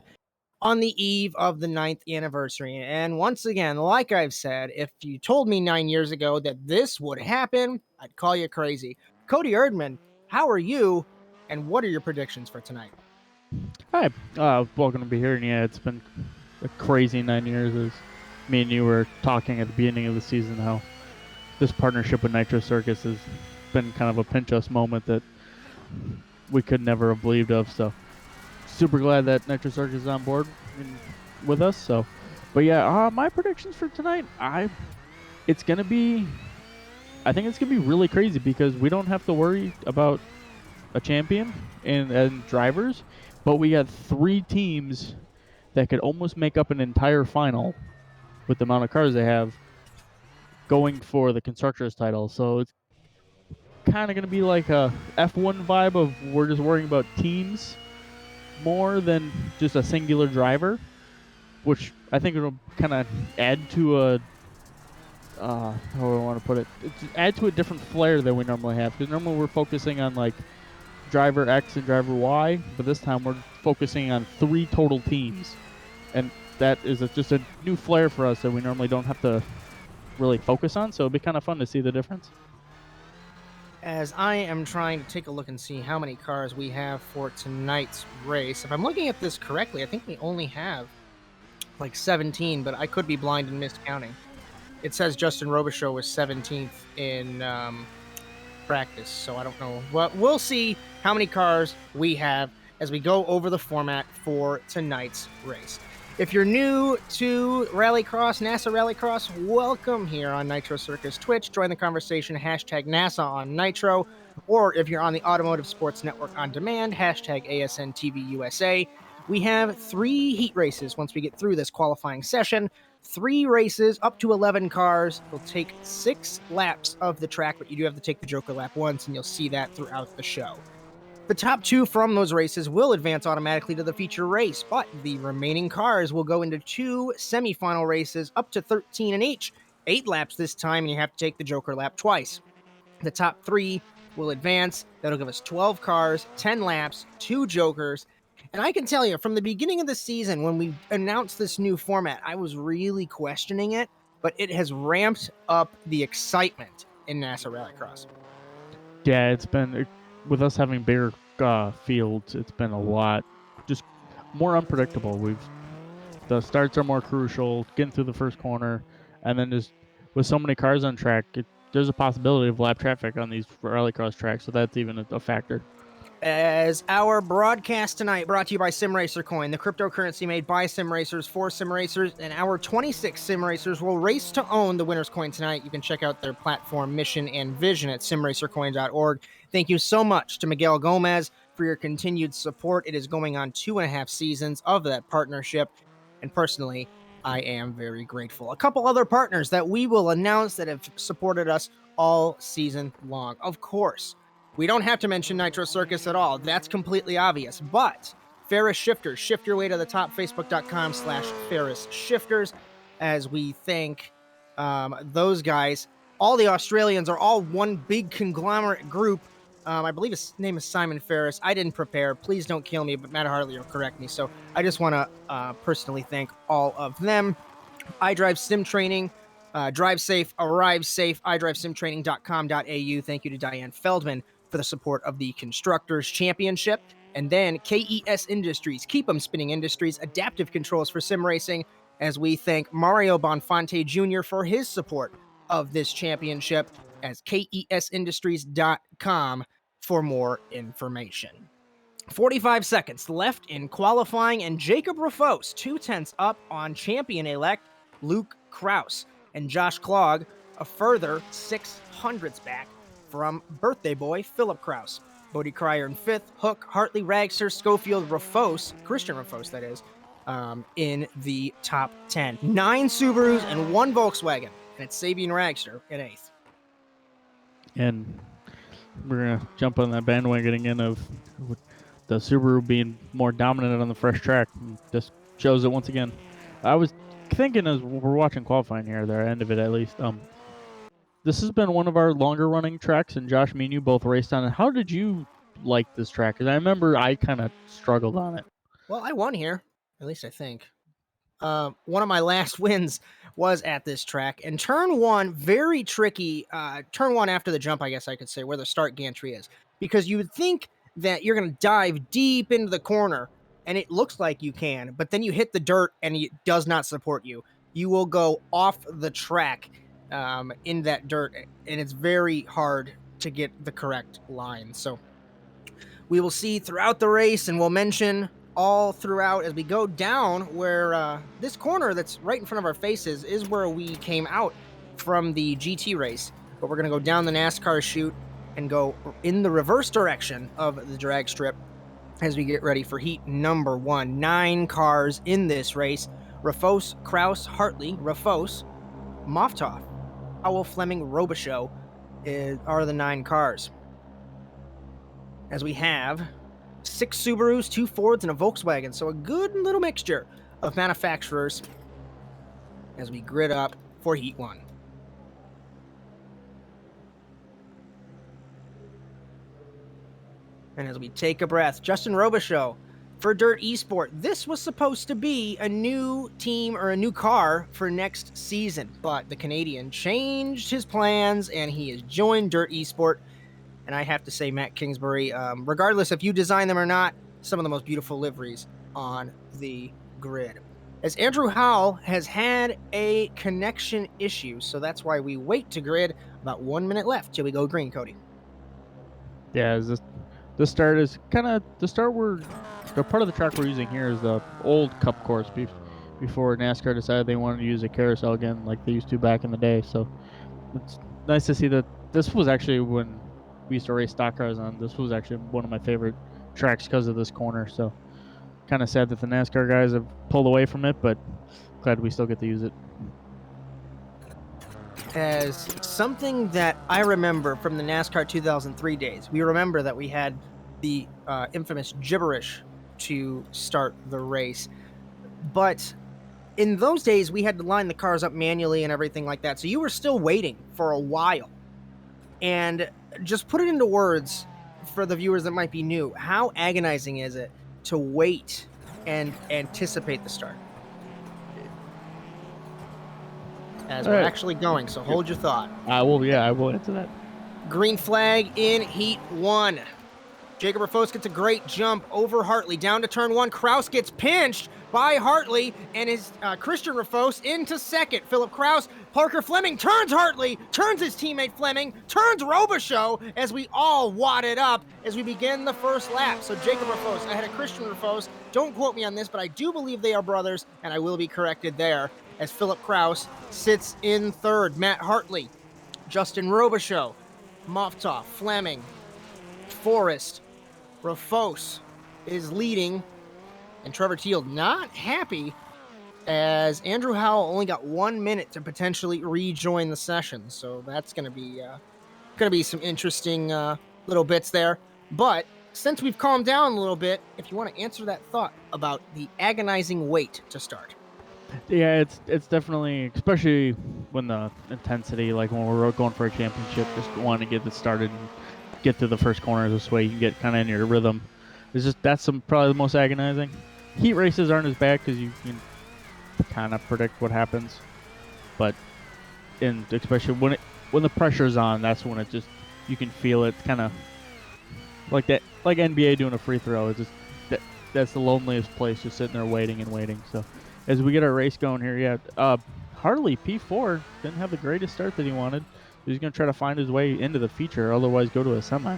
on the eve of the 9th anniversary. And once again, like I've said, if you told me 9 years ago that this would happen, I'd call you crazy. Cody Erdmann, how are you, and what are your predictions for tonight? Hi, welcome to be here. And yeah, it's been a crazy 9 years. As me and you were talking at the beginning of the season, how this partnership with Nitro Circus has been kind of a pinch us moment that we could never have believed of. So super glad that Nitro Circus is on board with us. So, but yeah, my predictions for tonight, I think it's gonna be really crazy because we don't have to worry about a champion and drivers, but we got 3 teams that could almost make up an entire final with the amount of cars they have going for the constructors title. So it's kind of gonna be like a F1 vibe of we're just worrying about teams more than just a singular driver, which I think it'll kind of add to a how do I want to put it? Add to a different flair than we normally have. Because normally we're focusing on like driver X and driver Y, but this time we're focusing on 3 total teams, and that is just a new flair for us that we normally don't have to really focus on. So it'd be kind of fun to see the difference. As I am trying to take a look and see how many cars we have for tonight's race. If I'm looking at this correctly, I think we only have like 17, but I could be blind and miscounting. It says Justin Robichaux was 17th in practice, so I don't know. Well, we'll see how many cars we have as we go over the format for tonight's race. If you're new to Rallycross, NASA Rallycross, welcome here on Nitro Circus Twitch. Join the conversation, hashtag NASA on Nitro. Or if you're on the Automotive Sports Network on demand, hashtag ASN TV USA. We have 3 heat races once we get through this qualifying session. 3 races, up to 11 cars. It'll take 6 laps of the track, but you do have to take the Joker lap once, and you'll see that throughout the show. The top 2 from those races will advance automatically to the feature race, but the remaining cars will go into 2 semifinal races, up to 13 in each. 8 laps this time, and you have to take the Joker lap twice. The top 3 will advance. That'll give us 12 cars, 10 laps, 2 Jokers. And I can tell you, from the beginning of the season, when we announced this new format, I was really questioning it, but it has ramped up the excitement in NASA Rallycross. Yeah, it's been, with us having bigger fields, it's been a lot, just more unpredictable. The starts are more crucial, getting through the first corner, and then just with so many cars on track, there's a possibility of lap traffic on these Rallycross tracks, so that's even a factor. As our broadcast tonight, brought to you by Simracer Coin, the cryptocurrency made by Simracers for Simracers, and our 26 Simracers will race to own the winner's coin tonight. You can check out their platform, mission, and vision at simracercoin.org. Thank you so much to Miguel Gomez for your continued support. It is going on 2.5 seasons of that partnership, and personally, I am very grateful. A couple other partners that we will announce that have supported us all season long. Of course, we don't have to mention Nitro Circus at all. That's completely obvious. But Ferris Shifters, shift your way to the top, facebook.com/Ferris Shifters, as we thank those guys. All the Australians are all one big conglomerate group. I believe his name is Simon Ferris. I didn't prepare. Please don't kill me, but Matt Hartley will correct me. So I just want to personally thank all of them. iDrive Sim Training. Drive safe, arrive safe, iDriveSimTraining.com.au. Thank you to Diane Feldman for the support of the Constructors Championship. And then KES Industries, Keep 'em Spinning Industries, adaptive controls for sim racing, as we thank Mario Bonfante Jr. for his support of this championship, as KESindustries.com for more information. 45 seconds left in qualifying, and Jacob Rafos 2/10 up on champion-elect Luke Kraus, and Josh Klog a further 600ths back from birthday boy Philip Kraus. Bodie Cryer in 5th, Hook, Hartley, Ragster, Schofield, Rafos, Christian Rafos that is, in the top 10. 9 Subarus and 1 Volkswagen, and it's Sabian Ragster in 8th. And we're going to jump on that bandwagon again of the Subaru being more dominant on the fresh track. Just shows it once again. I was thinking as we're watching qualifying here, the end of it at least, this has been one of our longer running tracks, and Josh, me and you both raced on it. How did you like this track? Because I remember I kind of struggled on it. Well, I won here, at least I think. One of my last wins was at this track, and turn 1, very tricky. Turn 1 after the jump, I guess I could say, where the start gantry is, because you would think that you're going to dive deep into the corner, and it looks like you can, but then you hit the dirt and it does not support you. You will go off the track in that dirt, and it's very hard to get the correct line. So we will see throughout the race, and we'll mention all throughout as we go down where this corner that's right in front of our faces is where we came out from the GT race. But we're going to go down the NASCAR chute and go in the reverse direction of the drag strip as we get ready for heat number 1. 9 cars in this race. Rafos, Kraus, Hartley, Rafos, Moftov, Howell, Fleming, Robichaux are the 9 cars. As we have 6 Subarus, 2 Fords, and a Volkswagen. So a good little mixture of manufacturers as we grid up for Heat 1. And as we take a breath, Justin Robichaux for Dirt Esport. This was supposed to be a new team or a new car for next season, but the Canadian changed his plans and he has joined Dirt Esport. And I have to say, Matt Kingsbury, regardless if you design them or not, some of the most beautiful liveries on the grid. As Andrew Howell has had a connection issue, so that's why we wait to grid. About 1 minute left till we go green, Cody. Yeah, the start is kind of the part of the track we're using here is the old Cup course before NASCAR decided they wanted to use a carousel again like they used to back in the day. So it's nice to see that this was actually when we used to race stock cars on. This was actually one of my favorite tracks because of this corner. So kind of sad that the NASCAR guys have pulled away from it, but glad we still get to use it. As something that I remember from the NASCAR 2003 days, we remember that we had the infamous gibberish to start the race. But in those days, we had to line the cars up manually and everything like that. So you were still waiting for a while. And just put it into words for the viewers that might be new. How agonizing is it to wait and anticipate the start? As we're actually going, so hold your thought. I will answer that. Green flag in Heat 1. Jacob Rafos gets a great jump over Hartley. Down to turn 1. Kraus gets pinched by Hartley and his Christian Rafos into second. Philip Kraus, Parker Fleming turns Hartley, turns his teammate Fleming, turns Robichaux as we all wadded up as we begin the first lap. So Jacob Rafos ahead of Christian Rafos. Don't quote me on this, but I do believe they are brothers, and I will be corrected there, as Philip Kraus sits in third. Matt Hartley, Justin Robichaux, Moftov, Fleming, Forrest, Rafos is leading, and Trevor Teal not happy as Andrew Howell only got 1 minute to potentially rejoin the session. So that's going to be some interesting little bits there. But since we've calmed down a little bit, if you want to answer that thought about the agonizing wait to start. Yeah, it's definitely, especially when the intensity, like when we're going for a championship, just wanting to get it started and get to the first corner this way you can get kind of in your rhythm. That's probably the most agonizing. Heat races aren't as bad because you can kind of predict what happens, but especially when the pressure's on, that's when you can feel it. Kind of like that, like NBA doing a free throw. It's just that's the loneliest place, just sitting there waiting and waiting. So as we get our race going here, Hartley P4 didn't have the greatest start that he wanted. He's going to try to find his way into the feature, otherwise go to a semi.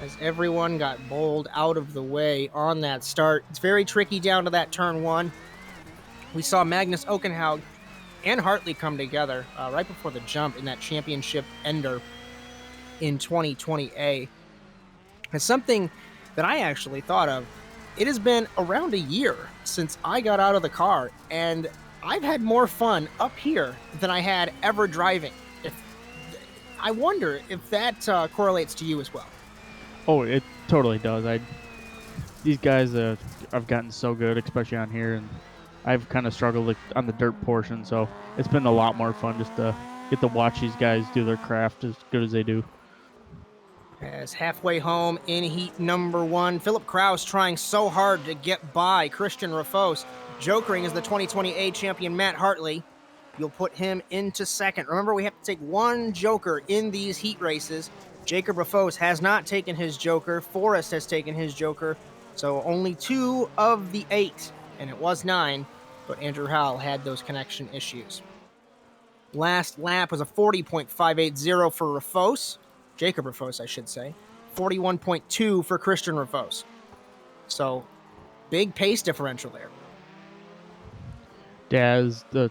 As everyone got bowled out of the way on that start. It's very tricky down to that turn 1. We saw Magnus Okenhaug and Hartley come together right before the jump in that championship ender in 2020A. It's something that I actually thought of. It has been around a year since I got out of the car, and I've had more fun up here than I had ever driving. I wonder if that correlates to you as well. Oh, it totally does. These guys I've gotten so good, especially on here, and I've kind of struggled on the dirt portion, so it's been a lot more fun just to get to watch these guys do their craft as good as they do. As halfway home in heat number 1, Philip Kraus trying so hard to get by Christian Rafos. Jokering is the 2020A champion Matt Hartley. You'll put him into second. Remember, we have to take one joker in these heat races. Jacob Rafos has not taken his joker. Forrest has taken his joker. So only 2 of the 8, and it was 9, but Andrew Howell had those connection issues. Last lap was a 40.580 for Rafos. Jacob Rafos, I should say. 41.2 for Christian Rafos. So, big pace differential there. As the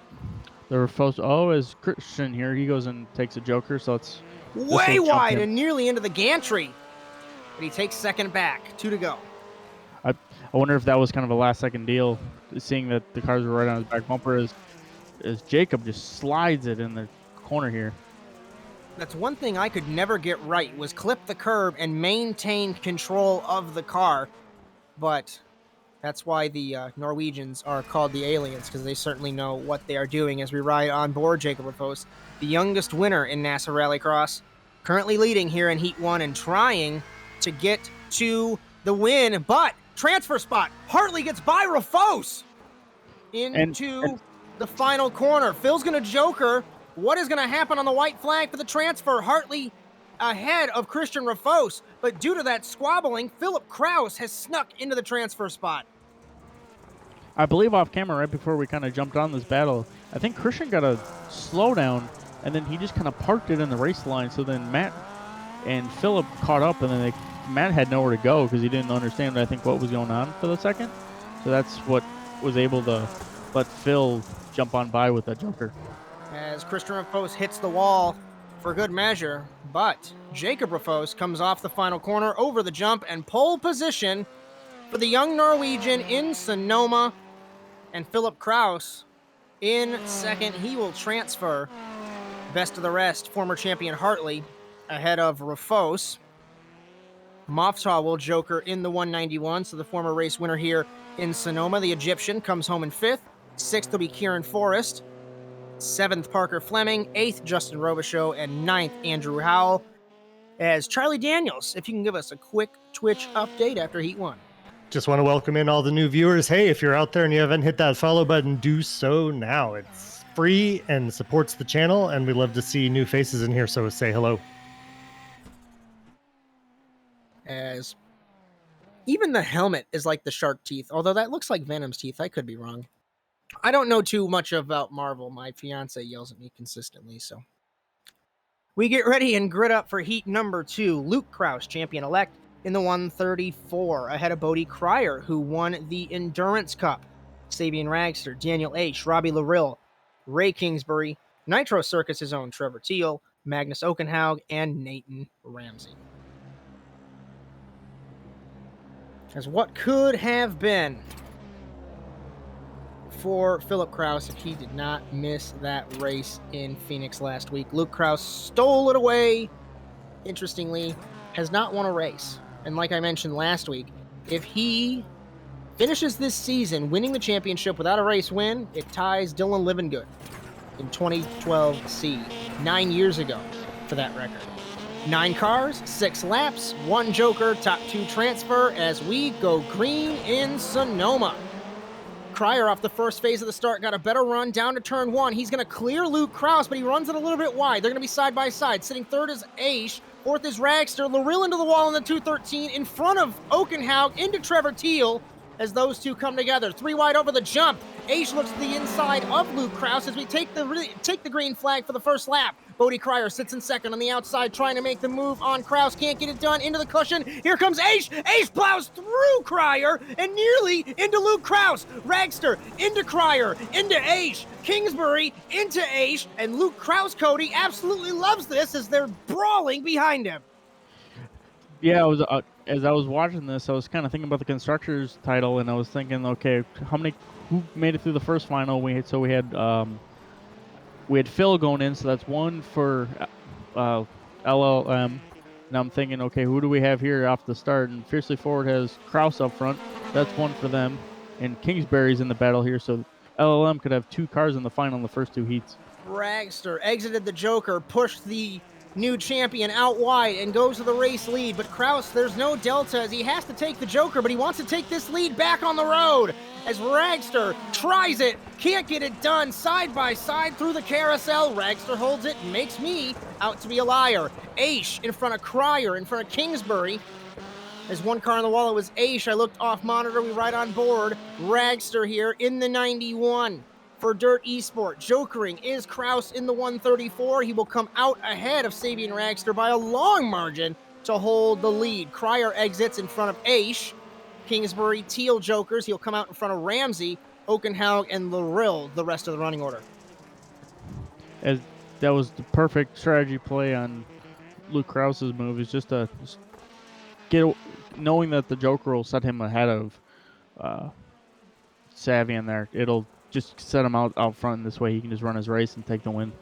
Rafos, as Christian here, he goes and takes a joker, so it's way wide and nearly into the gantry. But he takes second back. 2 to go. I wonder if that was kind of a last-second deal, seeing that the cars were right on his back bumper, as Jacob just slides it in the corner here. That's one thing I could never get right, was clip the curb and maintain control of the car. But that's why the Norwegians are called the aliens, because they certainly know what they are doing as we ride on board Jacob Rafos, the youngest winner in NASA Rallycross, currently leading here in Heat 1 and trying to get to the win, but Transfer spot. Hartley gets by Rafos into the final corner. Phil's going to joker. What is going to happen on the white flag for the transfer? Hartley ahead of Christian Rafos, but due to that squabbling, Philip Kraus has snuck into the transfer spot. I believe off camera, right before we kind of jumped on this battle, I think Christian got a slowdown, and then he just kind of parked it in the race line. So then Matt and Philip caught up, and then Matt had nowhere to go because he didn't understand, I think, what was going on for the second. So that's what was able to let Phil jump on by with that joker. As Christian Rafos hits the wall for good measure, but Jacob Rafos comes off the final corner over the jump and pole position for the young Norwegian in Sonoma, and Philip Kraus in second. He will transfer. Best of the rest, former champion Hartley ahead of Rafos. Moftaw will joker in the 191, so the former race winner here in Sonoma, the Egyptian, comes home in fifth. Sixth will be Kieran Forrest. Seventh, Parker Fleming. Eighth, Justin Robichaux. And ninth, Andrew Howell. As Charlie Daniels, if you can give us a quick Twitch update after Heat 1. Just want to welcome in all the new viewers. Hey, if you're out there and you haven't hit that follow button, do so now. It's free and supports the channel, and we love to see new faces in here, so say hello. As even the helmet is like the shark teeth, although that looks like Venom's teeth. I could be wrong. I don't know too much about Marvel. My fiance yells at me consistently, so. We get ready and grid up for heat number 2. Luke Kraus, champion-elect, in the 134, ahead of Bodie Cryer, who won the Endurance Cup. Sabian Ragster, Daniel H., Robbie Larill, Ray Kingsbury, Nitro Circus' own Trevor Teal, Magnus Okenhaug, and Nathan Ramsey. As what could have been for Philip Kraus if he did not miss that race in Phoenix last week. Luke Kraus stole it away. Interestingly, has not won a race. And like I mentioned last week, if he finishes this season winning the championship without a race win, it ties Dylan Livengood in 2012C, 9 years ago, for that record. 9 cars, 6 laps, 1 joker, top 2 transfer as we go green in Sonoma. Cryer off the first phase of the start got a better run down to turn 1. He's going to clear Luke Kraus, but he runs it a little bit wide. They're going to be side by side. Sitting third is Aish. Fourth is Ragster. Larill into the wall in the 213 in front of Okenhaug into Trevor Teal as those two come together. 3 wide over the jump. Aish looks to the inside of Luke Kraus as we take the green flag for the first lap. Bodie Cryer sits in second on the outside trying to make the move on Kraus. Can't get it done. Into the cushion. Here comes Aish. Aish plows through Cryer and nearly into Luke Kraus. Ragster into Cryer, into Aish. Kingsbury into Aish. And Luke Kraus, Cody, absolutely loves this as they're brawling behind him. Yeah, as I was watching this, I was kind of thinking about the constructors title, and I was thinking, okay, who made it through the first final? We had Phil going in, so that's 1 for LLM. And I'm thinking, okay, who do we have here off the start? And Fiercely Forward has Kraus up front. That's 1 for them. And Kingsbury's in the battle here, so LLM could have 2 cars in the final in the first 2 heats. Ragster exited the joker, pushed the new champion out wide and goes to the race lead, but Kraus, there's no delta as he has to take the joker, but he wants to take this lead back on the road as Ragster tries it, can't get it done, side by side through the carousel. Ragster holds it and makes me out to be a liar. Aish in front of Cryer, in front of Kingsbury. There's 1 car on the wall, it was Aish. I looked off monitor, we right on board. Ragster here in the 91. For Dirt Esport, jokering is Kraus in the 134. He will come out ahead of Sabian Ragster by a long margin to hold the lead. Cryer exits in front of Aish. Kingsbury, Teal jokers. He'll come out in front of Ramsey, Okenhaug, and Larill, the rest of the running order. As that was the perfect strategy play on Luke Kraus's move, is just to knowing that the joker will set him ahead of Savvy in there. It'll just set him out front. This way he can just run his race and take the win.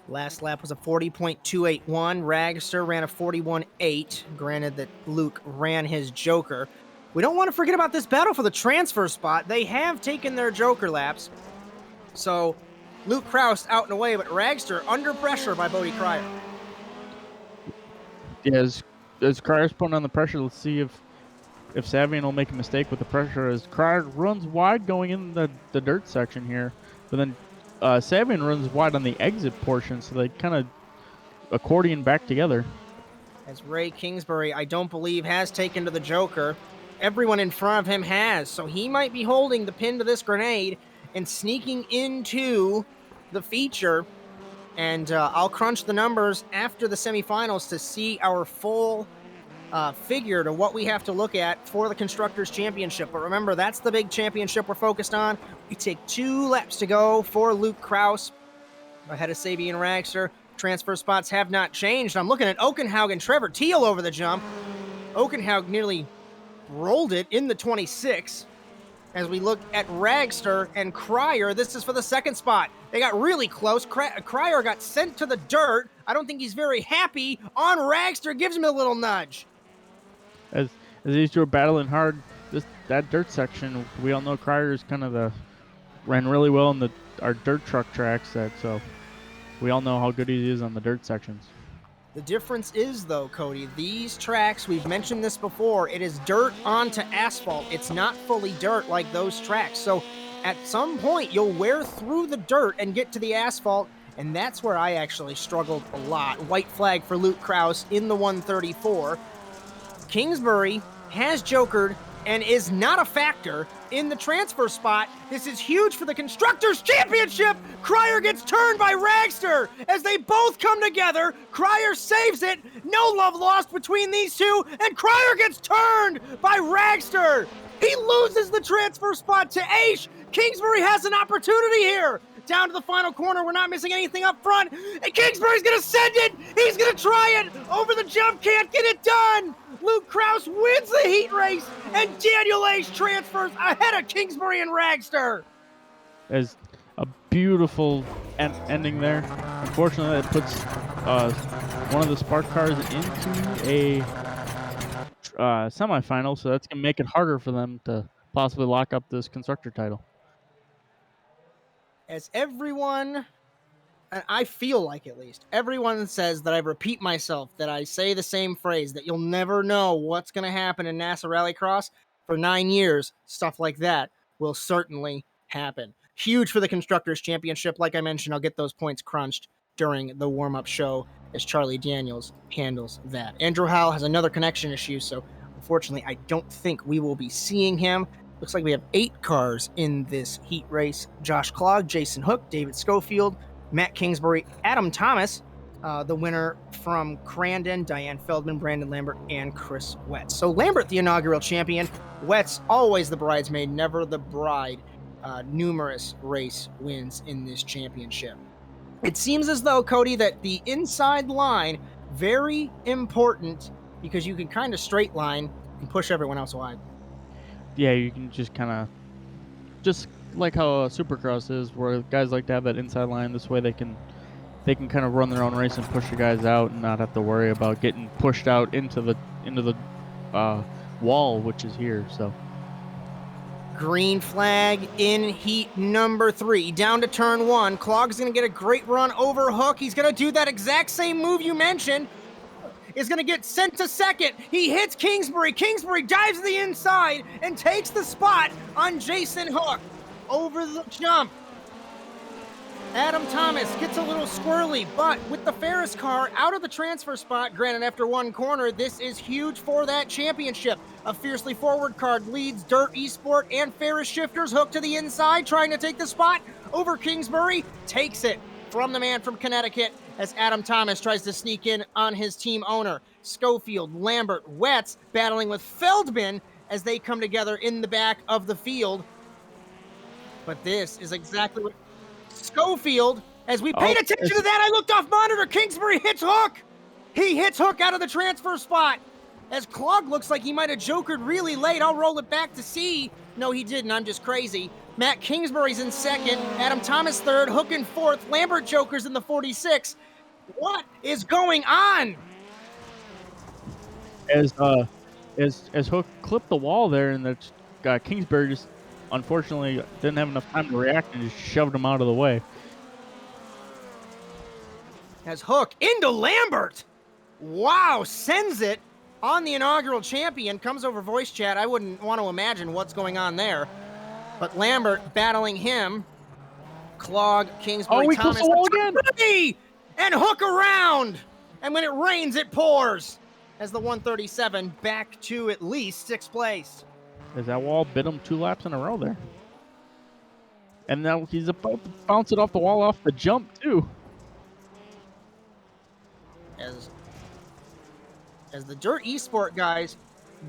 Last lap was a 40.281. Ragster ran a 41.8. Granted that Luke ran his joker. We don't want to forget about this battle for the transfer spot. They have taken their joker laps. So Luke Kraus out and away, but Ragster under pressure by Bodie Cryer. Yeah, as Cryer's putting on the pressure, let's see if if Savian will make a mistake with the pressure as Cryer runs wide going in the dirt section here. But then Savian runs wide on the exit portion, so they kind of accordion back together. As Ray Kingsbury, I don't believe, has taken to the Joker. Everyone in front of him has, so he might be holding the pin to this grenade and sneaking into the feature. And I'll crunch the numbers after the semifinals to see our full figure to what we have to look at for the Constructors' Championship. But remember, that's the big championship we're focused on. We take 2 laps to go for Luke Kraus ahead of Sabian Ragster. Transfer spots have not changed. I'm looking at Okenhaug and Trevor Teal over the jump. Okenhaug nearly rolled it in the 26. As we look at Ragster and Cryer, this is for the second spot. They got really close. Cryer got sent to the dirt. I don't think he's very happy. On Ragster, gives him a little nudge. As these two are battling hard, that dirt section, we all know Cryer is kind of ran really well in our dirt truck tracks. So we all know how good he is on the dirt sections. The difference is, though, Cody, these tracks, we've mentioned this before, it is dirt onto asphalt. It's not fully dirt like those tracks. So at some point, you'll wear through the dirt and get to the asphalt, and that's where I actually struggled a lot. White flag for Luke Kraus in the 134. Kingsbury has jokered and is not a factor in the transfer spot. This is huge for the Constructors' Championship. Cryer gets turned by Ragster as they both come together. Cryer saves it. No love lost between these two, and Cryer gets turned by Ragster. He loses the transfer spot to Aish. Kingsbury has an opportunity here. Down to the final corner. We're not missing anything up front. And Kingsbury's going to send it. He's going to try it. Over the jump. Can't get it done. Luke Kraus wins the heat race. And Daniel Aish transfers ahead of Kingsbury and Ragster. As a beautiful ending there. Unfortunately, it puts one of the Spark cars into a semifinal. So that's going to make it harder for them to possibly lock up this constructor title. As everyone, and I feel like at least, everyone says that I repeat myself, that I say the same phrase, that you'll never know what's going to happen in NASA Rallycross for 9 years. Stuff like that will certainly happen. Huge for the Constructors' Championship. Like I mentioned, I'll get those points crunched during the warm-up show as Charlie Daniels handles that. Andrew Howell has another connection issue, so unfortunately I don't think we will be seeing him. Looks like we have 8 cars in this heat race. Josh Clogg, Jason Hook, David Schofield, Matt Kingsbury, Adam Thomas, the winner from Crandon, Diane Feldman, Brandon Lambert, and Chris Wetz. So Lambert, the inaugural champion. Wetz, always the bridesmaid, never the bride. Numerous race wins in this championship. It seems as though, Cody, that the inside line, very important because you can kind of straight line and push everyone else wide. Yeah, you can just kind of, just like how Supercross is, where guys like to have that inside line. This way they can kind of run their own race and push the guys out and not have to worry about getting pushed out into the wall, which is here. So green flag in heat number 3, down to turn 1. Clogg's going to get a great run over Hook. He's going to do that exact same move you mentioned. Is going to get sent to second. He hits Kingsbury. Kingsbury dives to the inside and takes the spot on Jason Hook. Over the jump. Adam Thomas gets a little squirrely, but with the Ferris car out of the transfer spot, granted after one corner, this is huge for that championship. A fiercely forward card leads Dirt Esport and Ferris Shifters. Hook to the inside, trying to take the spot over Kingsbury. Takes it from the man from Connecticut as Adam Thomas tries to sneak in on his team owner. Schofield, Lambert, Wetz battling with Feldman as they come together in the back of the field. But this is exactly what Schofield, as we paid attention to that, I looked off monitor. Kingsbury hits Hook. He hits Hook out of the transfer spot. As Clogg looks like he might have jokered really late. I'll roll it back to see. No, he didn't. I'm just crazy. Matt Kingsbury's in second. Adam Thomas third. Hook in fourth. Lambert jokers in the 46. What is going on? As Hook clipped the wall there, and that Kingsbury just unfortunately didn't have enough time to react and just shoved him out of the way. As Hook into Lambert. Wow, sends it on the inaugural champion. Comes over voice chat. I wouldn't want to imagine what's going on there. But Lambert battling him. Clog, Kingsbury, Oh, we Thomas. close the wall again. And hook around. And when it rains, it pours. As the 137 back to at least 6th place. As that wall bit him 2 laps in a row there. And now he's about to bounce it off the wall off the jump, too. As the Dirt Esport guys,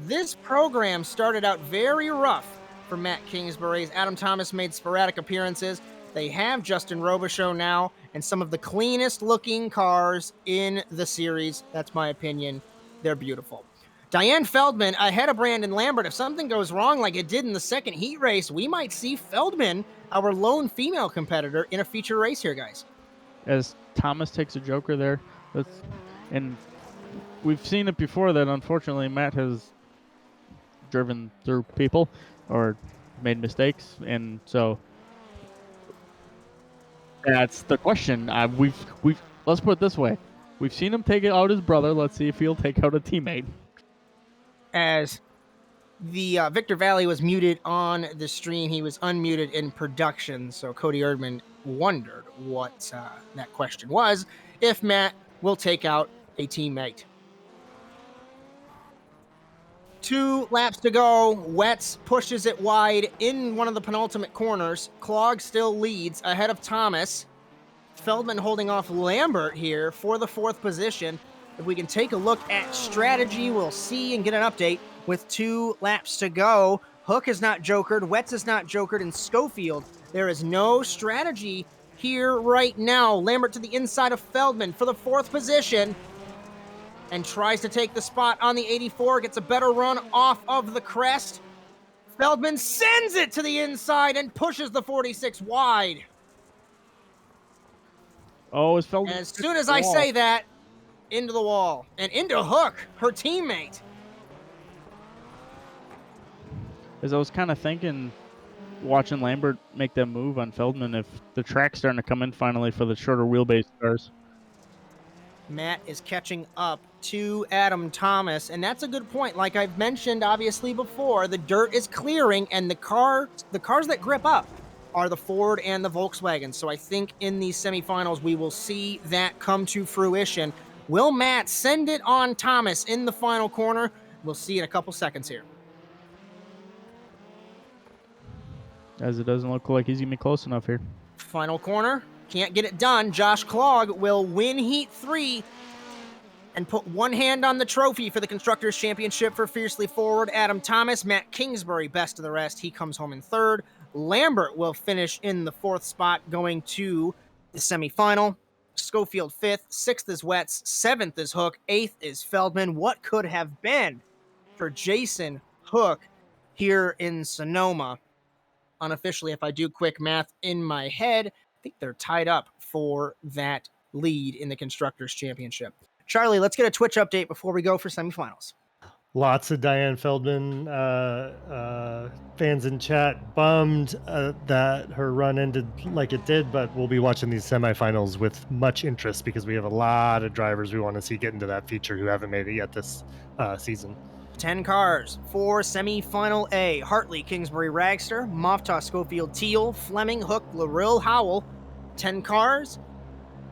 this program started out very rough for Matt Kingsbury. As Adam Thomas made sporadic appearances. They have Justin Robichaux now and some of the cleanest looking cars in the series. That's my opinion. They're beautiful. Diane Feldman ahead of Brandon Lambert. If something goes wrong like it did in the second heat race, we might see Feldman, our lone female competitor, in a feature race here, guys. As Thomas takes a joker there. And we've seen it before that, unfortunately, Matt has driven through people or made mistakes. And so that's the question. Let's put it this way. We've seen him take out his brother. Let's see if he'll take out a teammate. As the Victor Vallee was muted on the stream, he was unmuted in production. So Cody Erdmann wondered what that question was, if Matt will take out a teammate. 2 laps to go. Wetz pushes it wide in one of the penultimate corners. Clog still leads ahead of Thomas. Feldman holding off Lambert here for the 4th position. If we can take a look at strategy, we'll see and get an update with 2 laps to go. Hook is not jokered. Wetz is not jokered. And Schofield, there is no strategy here right now. Lambert to the inside of Feldman for the 4th position. And tries to take the spot on the 84. Gets a better run off of the crest. Feldman sends it to the inside and pushes the 46 wide. Oh, is Feldman? As soon as I say that, into the wall. And into Hook, her teammate. As I was kind of thinking, watching Lambert make that move on Feldman, if the track's starting to come in finally for the shorter wheelbase cars. Matt is catching up to Adam Thomas, and that's a good point. Like I've mentioned, obviously, before, the dirt is clearing, and the cars that grip up are the Ford and the Volkswagen. So I think in these semifinals, we will see that come to fruition. Will Matt send it on Thomas in the final corner? We'll see in a couple seconds here. As it doesn't look like he's going to be close enough here. Final corner. Can't get it done. Josh Clog will win Heat 3 and put one hand on the trophy for the Constructors' Championship for Fiercely Forward. Adam Thomas, Matt Kingsbury, best of the rest. He comes home in 3rd. Lambert will finish in the 4th spot, going to the semifinal. Schofield 5th. 6th is Wetz. 7th is Hook. 8th is Feldman. What could have been for Jason Hook here in Sonoma? Unofficially, if I do quick math in my head, I think they're tied up for that lead in the Constructors' Championship. Charlie, let's get a Twitch update before we go for semifinals. Lots of Diane Feldman fans in chat bummed that her run ended like it did, but we'll be watching these semifinals with much interest because we have a lot of drivers we want to see get into that feature who haven't made it yet this season. 10 cars for semifinal A. Hartley, Kingsbury, Ragster, Mofta, Schofield, Teal, Fleming, Hook, Larill, Howell. 10 cars,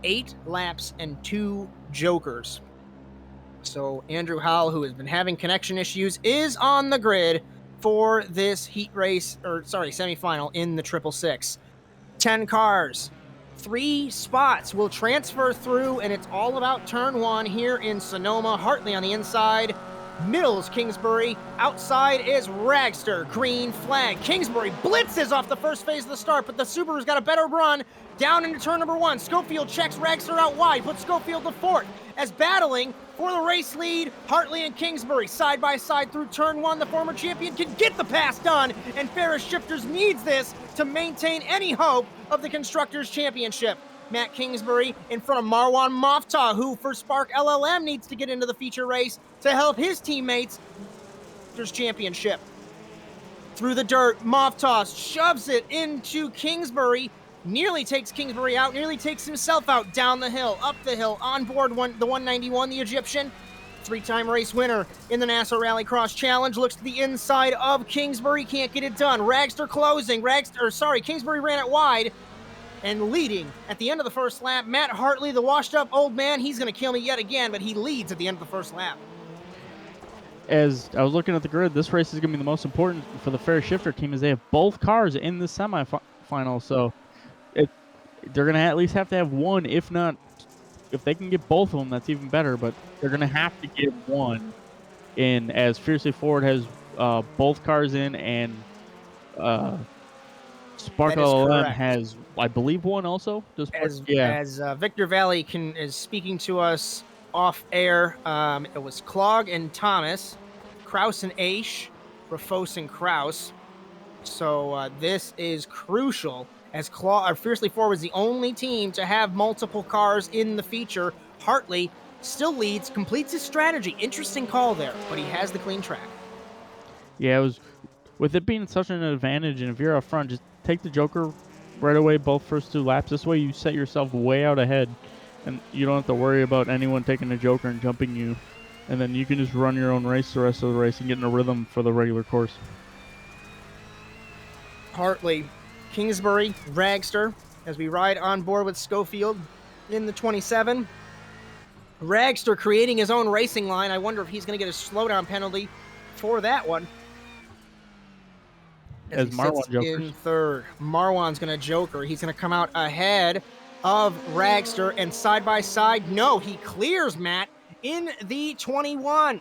8 laps, and 2 jokers. So Andrew Howell, who has been having connection issues, is on the grid for this semifinal in the 666. 10 cars, 3 spots will transfer through, and it's all about turn 1 here in Sonoma. Hartley on the inside. Middle's Kingsbury. Outside is Ragster. Green flag. Kingsbury blitzes off the first phase of the start, but the Subaru's got a better run down into turn number 1. Schofield checks Ragster out wide, puts Schofield to 4th. As battling for the race lead, Hartley and Kingsbury side by side through turn 1. The former champion can get the pass done, and Ferris Shifters needs this to maintain any hope of the Constructors' Championship. Matt Kingsbury in front of Marwan Mofta, who for Spark LLM needs to get into the feature race to help his teammates. Championship. Through the dirt, Mofta shoves it into Kingsbury, nearly takes Kingsbury out, nearly takes himself out down the hill, up the hill, on board the 191, the Egyptian. Three-time race winner in the NASA Rallycross Challenge. Looks to the inside of Kingsbury. Can't get it done. Ragster closing. Kingsbury ran it wide. And leading at the end of the first lap, Matt Hartley, the washed-up old man. He's going to kill me yet again, but he leads at the end of the first lap. As I was looking at the grid, this race is going to be the most important for the Fair Shifter team, as they have both cars in the semifinal. So they're going to at least have to have one, if they can get both of them, that's even better. But they're going to have to get one in, as Fiercely Forward has both cars in, and Sparkle LM has, I believe, one also. As Victor Vallee is speaking to us off air, it was Clog and Thomas, Kraus and Aish, Rafos and Kraus. So this is crucial, as Fiercely Forward was the only team to have multiple cars in the feature. Hartley still leads, completes his strategy. Interesting call there, but he has the clean track. Yeah, it was, with it being such an advantage, and if you're up front, just take the Joker right away, both first 2 laps. This way you set yourself way out ahead, and you don't have to worry about anyone taking the Joker and jumping you. And then you can just run your own race the rest of the race and get in a rhythm for the regular course. Hartley, Kingsbury, Ragster, as we ride on board with Schofield in the 27. Ragster creating his own racing line. I wonder if he's going to get a slowdown penalty for that one. As Marwan jokers. In third. Marwan's going to joker. He's going to come out ahead of Ragster, and side by side, no, he clears Matt in the 21.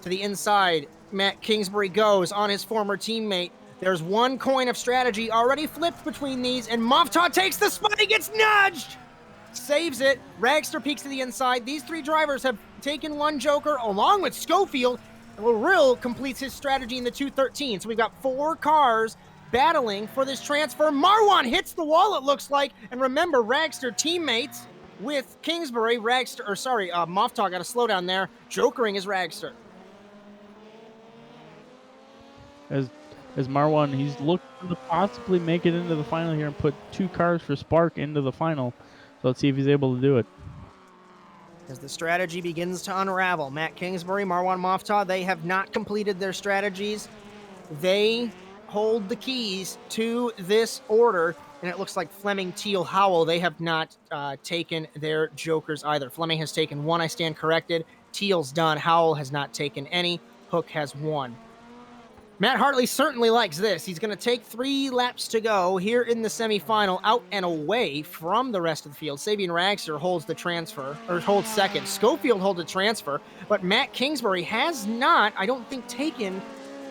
To the inside, Matt Kingsbury goes on his former teammate. There's one coin of strategy already flipped between these, and Moftaw takes the spot. He gets nudged. Saves it. Ragster peeks to the inside. These 3 drivers have taken one joker along with Schofield. Larill completes his strategy in the 213. So we've got 4 cars battling for this transfer. Marwan hits the wall, it looks like. And remember, Ragster teammates with Kingsbury. Moftaw got a slowdown there. Jokering is Ragster. As Marwan, he's looking to possibly make it into the final here and put 2 cars for Spark into the final. So let's see if he's able to do it. As the strategy begins to unravel, Matt Kingsbury, Marwan Moftaw, they have not completed their strategies. They hold the keys to this order, and it looks like Fleming, Teal, Howell, they have not taken their jokers either. Fleming has taken 1, I stand corrected. Teal's done. Howell has not taken any. Hook has 1. Matt Hartley certainly likes this. He's going to take 3 laps to go here in the semifinal, out and away from the rest of the field. Sabian Ragster holds the transfer, or holds second. Schofield holds the transfer, but Matt Kingsbury has not, I don't think, taken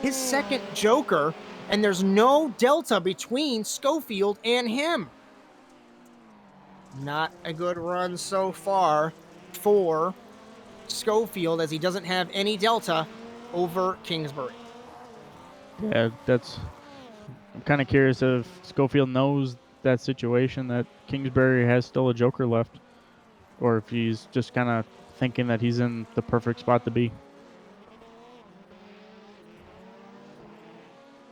his second joker, and there's no delta between Schofield and him. Not a good run so far for Schofield, as he doesn't have any delta over Kingsbury. Yeah, I'm kind of curious if Schofield knows that situation, that Kingsbury has still a joker left, or if he's just kind of thinking that he's in the perfect spot to be.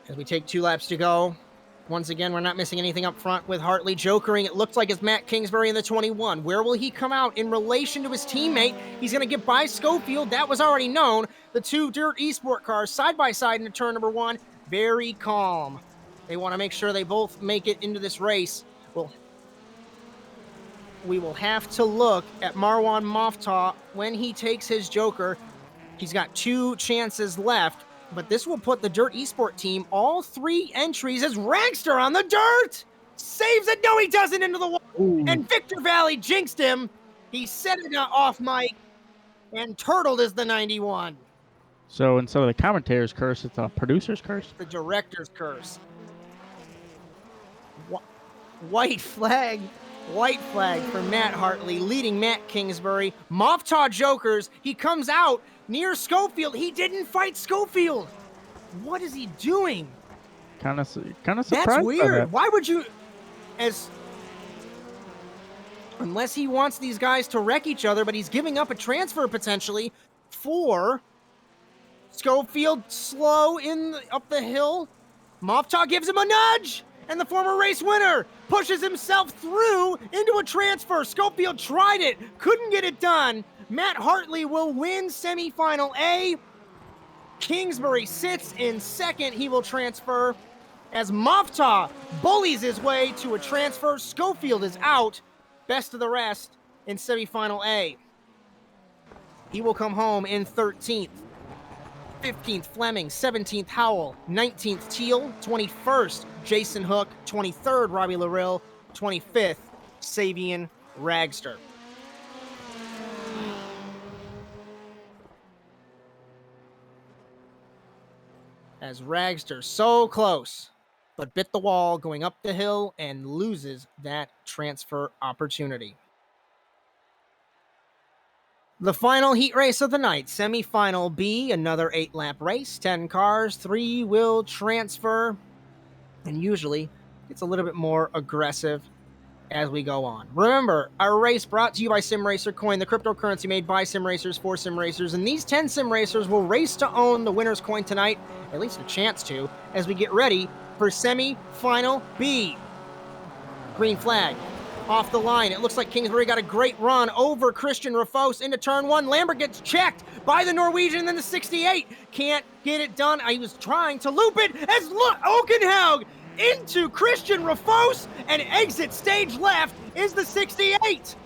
As we take 2 laps to go, once again, we're not missing anything up front with Hartley jokering. It looks like it's Matt Kingsbury in the 21. Where will he come out in relation to his teammate? He's going to get by Schofield. That was already known. The 2 Dirt Esport cars side by side into turn number 1. Very calm. They want to make sure they both make it into this race. Well, we will have to look at Marwan Moftaw when he takes his joker. He's got 2 chances left. But this will put the Dirt Esport team, all 3 entries, as Ragster on the dirt. Saves it. No, he doesn't, into the wall. Ooh. And Victor Vallee jinxed him. He said it off mic, and turtled is the 91. So instead of the commentator's curse, it's a producer's curse? The director's curse. White flag. White flag for Matt Hartley, leading Matt Kingsbury. Moftaw jokers. He comes out near Schofield. He didn't fight Schofield. What is he doing? Kind of surprised. That's weird. By that. Why would you, unless he wants these guys to wreck each other, but he's giving up a transfer potentially for Schofield. Slow up the hill. Moftaw gives him a nudge, and the former race winner pushes himself through into a transfer. Schofield tried it, couldn't get it done, Matt Hartley will win semifinal A. Kingsbury sits in second. He will transfer as Mofta bullies his way to a transfer. Schofield is out. Best of the rest in semifinal A. He will come home in 13th. 15th, Fleming. 17th, Howell. 19th, Teal. 21st, Jason Hook. 23rd, Robbie Larill. 25th, Savian Ragster. As Ragster so close, but bit the wall going up the hill and loses that transfer opportunity. The final heat race of the night, semifinal B, another 8-lap race, 10 cars, 3 will transfer, and usually it's a little bit more aggressive as we go on. Remember, our race brought to you by SimRacer Coin, the cryptocurrency made by SimRacers for SimRacers, and these 10 SimRacers will race to own the winner's coin tonight, at least a chance to, as we get ready for semi-final B. Green flag. Off the line. It looks like Kingsbury got a great run over Christian Rafos into turn 1. Lambert gets checked by the Norwegian and then the 68. Can't get it done. He was trying to loop it as Okenhaug into Christian Rafos and exit stage left is the 68.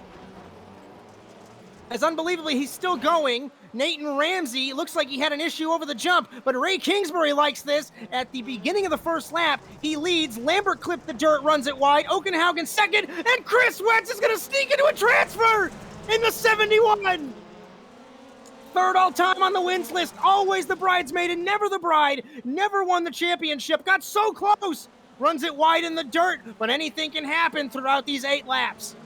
As unbelievably, he's still going. Nathan Ramsey looks like he had an issue over the jump, but Ray Kingsbury likes this. At the beginning of the first lap, he leads. Lambert clipped the dirt, runs it wide. Okenhaugen second, and Chris Wetz is going to sneak into a transfer in the 71. Third all-time on the wins list, always the bridesmaid and never the bride. Never won the championship, got so close. Runs it wide in the dirt, but anything can happen throughout these 8 laps.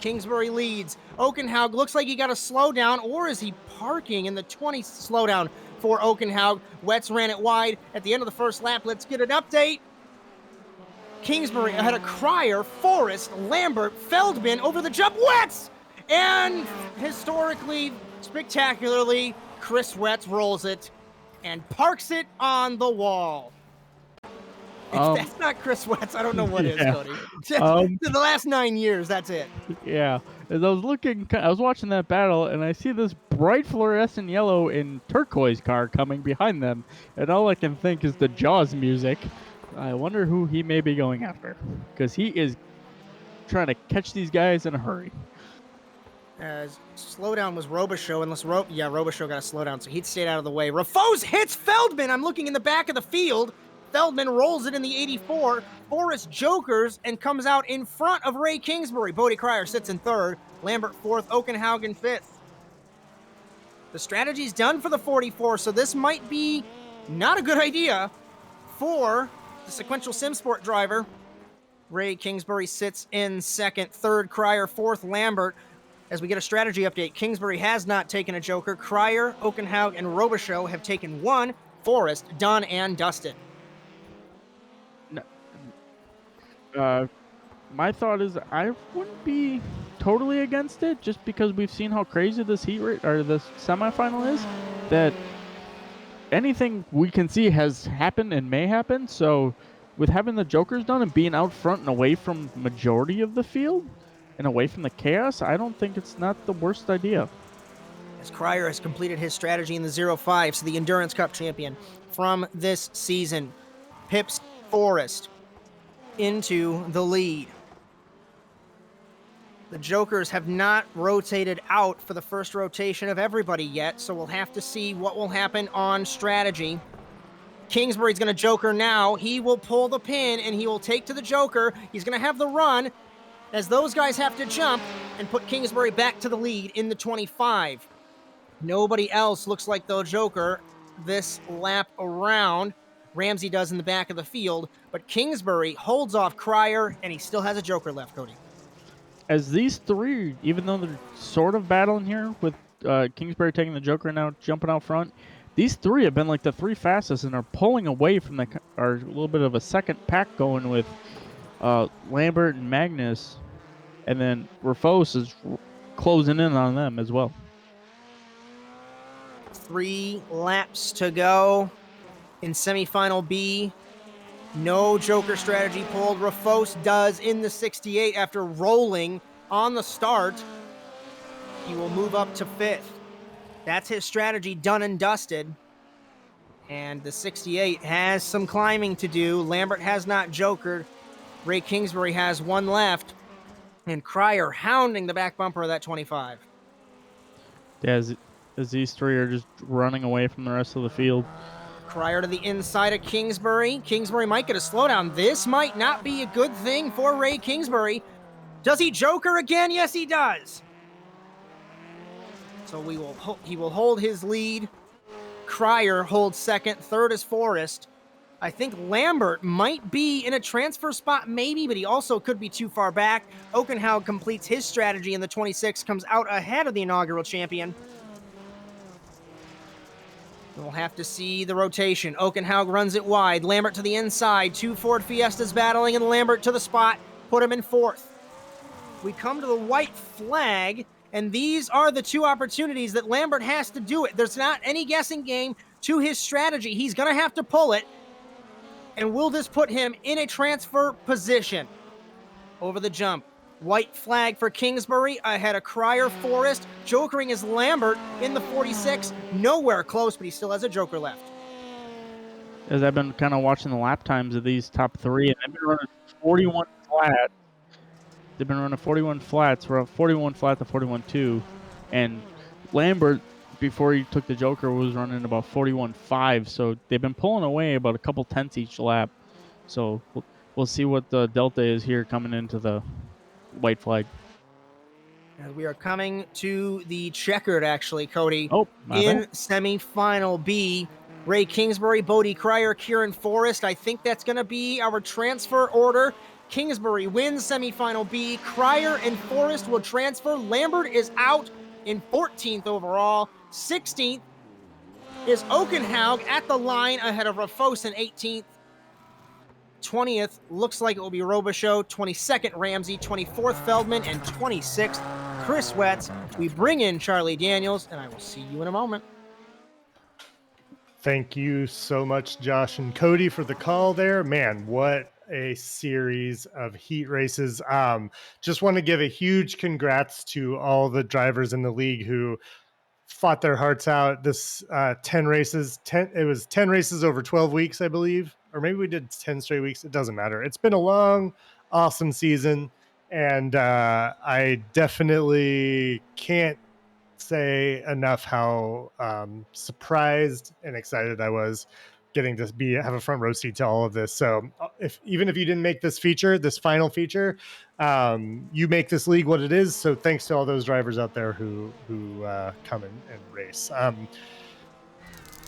Kingsbury leads. Okenhaug looks like he got a slowdown, or is he parking in the 20 slowdown for Okenhaug? Wetz ran it wide at the end of the first lap. Let's get an update. Kingsbury ahead of Cryer, Forrest, Lambert, Feldman over the jump. Wetz! And historically, spectacularly, Chris Wetz rolls it and parks it on the wall. If that's not Chris Wetz, I don't know what is, Cody. The last 9 years, that's it. Yeah. As I was watching that battle, and I see this bright fluorescent yellow and turquoise car coming behind them, and all I can think is the Jaws music. I wonder who he may be going after, because he is trying to catch these guys in a hurry. As slowdown was Robichaux, unless Robichaux got a slowdown, so he'd stayed out of the way. Rafos hits Feldman. I'm looking in the back of the field. Feldman rolls it in the 84. Forrest jokers and comes out in front of Ray Kingsbury. Bodie Cryer sits in third. Lambert fourth. Okenhaugen fifth. The strategy's done for the 44, so this might be not a good idea for the sequential SimSport driver. Ray Kingsbury sits in second. Third, Cryer. Fourth, Lambert. As we get a strategy update, Kingsbury has not taken a joker. Cryer, Okenhaug, and Robichaux have taken one. Forrest, done, and dusted. My thought is I wouldn't be totally against it, just because we've seen how crazy this this semifinal is. That anything we can see has happened and may happen. So, with having the jokers done and being out front and away from majority of the field and away from the chaos, I don't think it's not the worst idea. As Cryer has completed his strategy in the 0-5, so the Endurance Cup champion from this season, pips Forrest into the lead. The jokers have not rotated out for the first rotation of everybody yet, so we'll have to see what will happen on strategy. Kingsbury's going to joker now. He will pull the pin, and he will take to the joker. He's going to have the run, as those guys have to jump and put Kingsbury back to the lead in the 25. Nobody else looks like the joker this lap around. Ramsey does in the back of the field, but Kingsbury holds off Cryer, and he still has a joker left, Cody. As these three, even though they're sort of battling here with Kingsbury taking the joker and now jumping out front, these three have been like the three fastest and are pulling away from a little bit of a second pack going with Lambert and Magnus, and then Rafos is closing in on them as well. 3 laps to go in semifinal B. No joker strategy pulled. Rafos does in the 68 after rolling on the start. He will move up to 5th. That's his strategy done and dusted. And the 68 has some climbing to do. Lambert has not jokered. Ray Kingsbury has one left. And Cryer hounding the back bumper of that 25. As these three are just running away from the rest of the field. Cryer to the inside of Kingsbury. Kingsbury might get a slowdown. This might not be a good thing for Ray Kingsbury. Does he joker again? Yes, he does. So he will hold his lead. Cryer holds second. Third is Forrest. I think Lambert might be in a transfer spot, maybe, but he also could be too far back. Okenhaug completes his strategy in the 26, comes out ahead of the inaugural champion. We'll have to see the rotation. Okenhaug runs it wide. Lambert to the inside. 2 Ford Fiestas battling, and Lambert to the spot. Put him in 4th. We come to the white flag, and these are the 2 opportunities that Lambert has to do it. There's not any guessing game to his strategy. He's going to have to pull it. And will this put him in a transfer position? Over the jump. White flag for Kingsbury ahead of Cryer. Forrest. Jokering is Lambert in the 46. Nowhere close, but he still has a joker left. As I've been kind of watching the lap times of these top 3, and they've been running 41 flat. They've been running 41 flats. We're 41 flat to 41.2. And Lambert, before he took the joker, was running about 41.5. So they've been pulling away about a couple tenths each lap. So we'll see what the delta is here coming into the white flag. And we are coming to the checkered, actually, Cody. Oh, in semifinal B. Ray Kingsbury, Bodie Cryer, Kieran Forrest. I think that's going to be our transfer order. Kingsbury wins semifinal B. Cryer and Forrest will transfer. Lambert is out in 14th overall. 16th is Okenhaug at the line ahead of Rafos in 18th. 20th looks like it will be Robichaux. 22nd, Ramsey. 24th, Feldman. And 26th, Chris Wetz. We bring in Charlie Daniels, and I will see you in a moment. Thank you so much, Josh and Cody, for the call there. Man, what a series of heat races. Just want to give a huge congrats to all the drivers in the league who fought their hearts out. This 10 races, it was 10 races over 12 weeks, I believe, or maybe we did 10 straight weeks. It doesn't matter. It's been a long, awesome season, and I definitely can't say enough how surprised and excited I was getting to have a front row seat to all of this. So even if you didn't make this final feature, you make this league what it is. So thanks to all those drivers out there who come and race.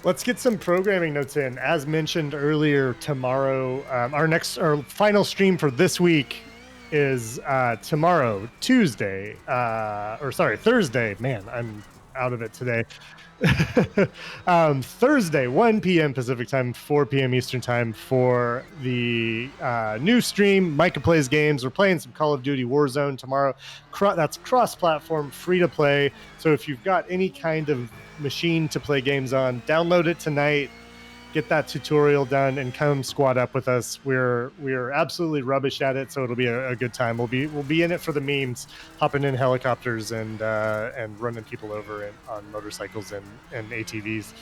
Let's get some programming notes in. As mentioned earlier, tomorrow, our final stream for this week is tomorrow, Thursday. Man, I'm out of it today. Thursday, 1 p.m. Pacific time, 4 p.m. Eastern time for the new stream. Micah Plays Games. We're playing some Call of Duty Warzone tomorrow. That's cross-platform, free to play. So if you've got any kind of machine to play games on, download it tonight. Get that tutorial done and come squad up with us. We're absolutely rubbish at it, so it'll be a good time. We'll be in it for the memes, hopping in helicopters and running people over on motorcycles and ATVs.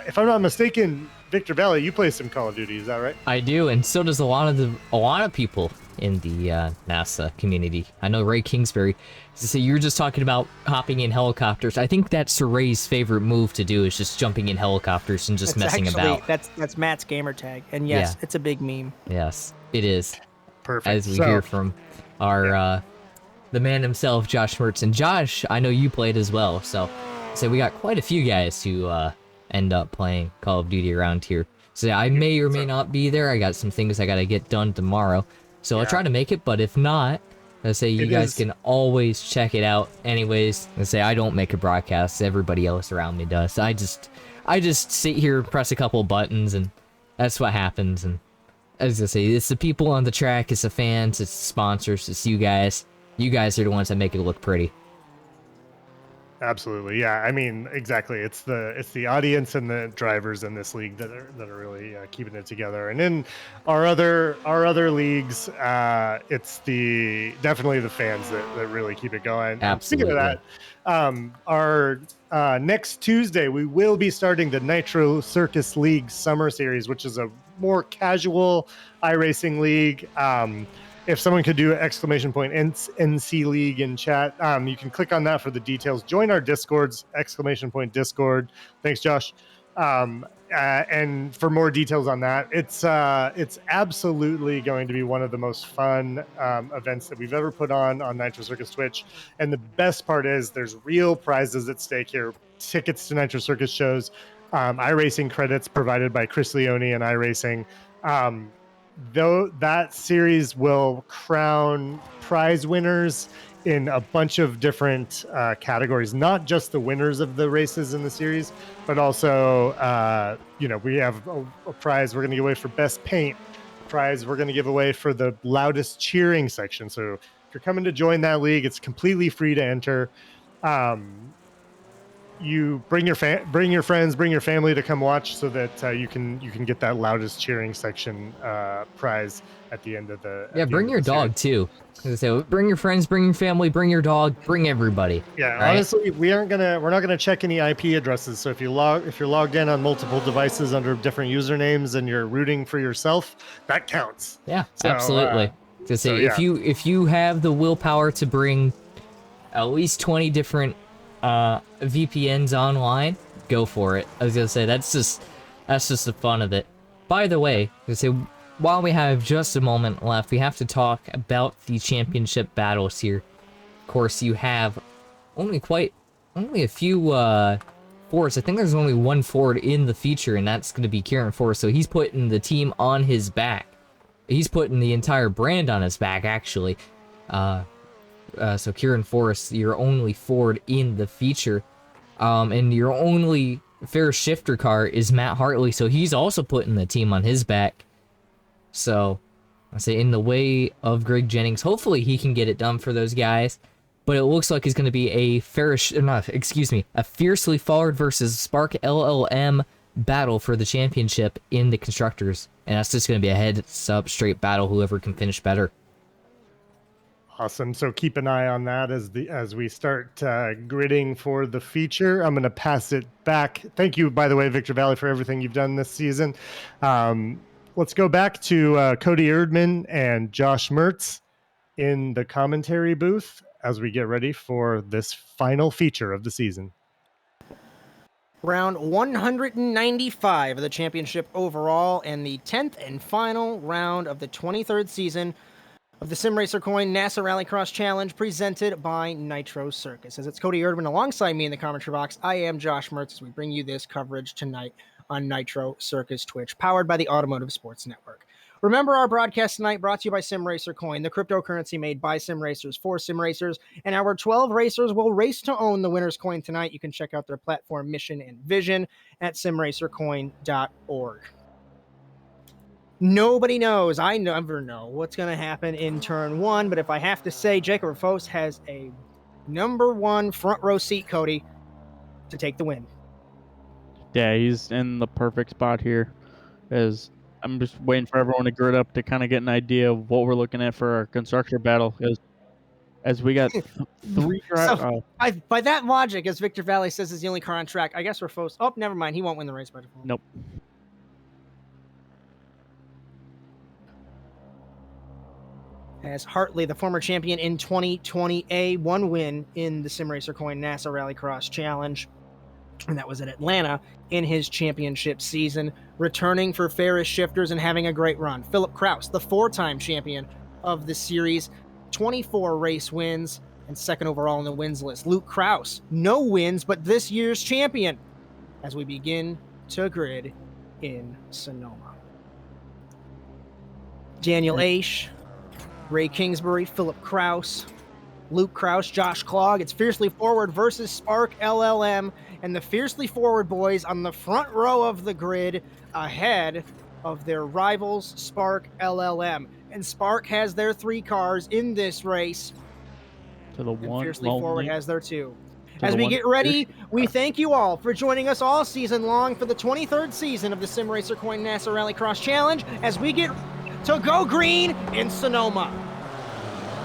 If I'm not mistaken, Victor Vallee, you play some Call of Duty, is that right? I do, and so does a lot of people in the NASA community. I know Ray Kingsbury. So you were just talking about hopping in helicopters. I think that's Ray's favorite move to do, is just jumping in helicopters and just messing about. That's Matt's gamer tag, and yes, It's a big meme. Yes, it is. Perfect. As we hear from our the man himself, Josh Mertz. And Josh, I know you played as well, so we got quite a few guys who end up playing Call of Duty around here. So I may or may not be there. I got some things I got to get done tomorrow. So I'll try to make it, but if not, let's say you guys can always check it out. Anyways, let's say I don't make a broadcast, everybody else around me does. I just sit here, press a couple buttons, and that's what happens. And as I say, it's the people on the track, it's the fans, it's the sponsors, it's you guys. You guys are the ones that make it look pretty. Absolutely, yeah. I mean, exactly. It's the audience and the drivers in this league that are really keeping it together. And in our other leagues, it's definitely the fans that really keep it going. And speaking of Absolutely. that, our next Tuesday we will be starting the Nitro Circus League Summer Series, which is a more casual iRacing league. If someone could do !NC League in chat, you can click on that for the details. Join our Discords, !Discord. Thanks, Josh. And for more details on that, it's absolutely going to be one of the most fun events that we've ever put on Nitro Circus Twitch. And the best part is there's real prizes at stake here. Tickets to Nitro Circus shows, iRacing credits provided by Chris Leone and iRacing. Though that series will crown prize winners in a bunch of different categories, not just the winners of the races in the series, but also, we have a prize we're going to give away for best paint, prize we're going to give away for the loudest cheering section. So if you're coming to join that league, it's completely free to enter. You bring your friends, bring your family to come watch, so that you can get that loudest cheering section prize at the end of the. Yeah, bring your dog too. So bring your friends, bring your family, bring your dog, bring everybody. Yeah, right? Honestly, we're not gonna check any IP addresses. So if you're logged in on multiple devices under different usernames and you're rooting for yourself, that counts. Yeah, So, absolutely. To say yeah. if you have the willpower to bring at least 20 different VPNs online, go for it. I was gonna say that's just the fun of it. By the way, I was gonna say, while we have just a moment left, we have to talk about the championship battles here. Of course, you have only a few Fords. I think there's only one Ford in the feature, and that's going to be Kieran Forrest. So he's putting the team on his back. He's putting the entire brand on his back, actually. So Kieran Forrest, your only Ford in the feature, and your only fair shifter car is Matt Hartley. So he's also putting the team on his back. So I say, in the way of Greg Jennings, hopefully he can get it done for those guys. But it looks like it's going to be a fiercely forward versus Spark LLM battle for the championship in the constructors, and that's just going to be a heads-up straight battle. Whoever can finish better. Awesome. So keep an eye on that as we start gridding for the feature. I'm going to pass it back. Thank you, by the way, Victor Vallee, for everything you've done this season. Let's go back to Cody Erdmann and Josh Mertz in the commentary booth as we get ready for this final feature of the season. Round 195 of the championship overall, and the 10th and final round of the 23rd season of the Simracer Coin NASA Rallycross Challenge, presented by Nitro Circus. As it's Cody Erdmann alongside me in the commentary box, I am Josh Mertz as we bring you this coverage tonight on Nitro Circus Twitch, powered by the Automotive Sports Network. Remember, our broadcast tonight brought to you by Simracer Coin, the cryptocurrency made by sim racers for sim racers, and our 12 racers will race to own the winner's coin tonight. You can check out their platform, mission, and vision at simracercoin.org. Nobody knows, I never know what's going to happen in turn one, but if I have to say, Jacob Rafos has a number one front row seat, Cody, to take the win. Yeah, he's in the perfect spot here. As I'm just waiting for everyone to grid up to kind of get an idea of what we're looking at for our constructor battle. As we got three drivers. So, by that logic, as Victor Vallee says is the only car on track, I guess Rafos. Oh, never mind. He won't win the race by default. Nope. As Hartley, the former champion in 2020A, one win in the Simracer Coin NASA Rallycross Challenge, and that was at Atlanta in his championship season, returning for Ferris Shifters and having a great run. Philip Kraus, the four-time champion of the series, 24 race wins and second overall in the wins list. Luke Kraus, no wins, but this year's champion, as we begin to grid in Sonoma. Daniel Aish, Ray Kingsbury, Philip Kraus, Luke Kraus, Josh Klog. It's Fiercely Forward versus Spark LLM, and the Fiercely Forward boys on the front row of the grid ahead of their rivals, Spark LLM. And Spark has their three cars in this race. To the one Fiercely Forward has their two. As we get ready, we thank you all for joining us all season long for the 23rd season of the Simracer Coin NASA Rallycross Challenge as we get to go green in Sonoma.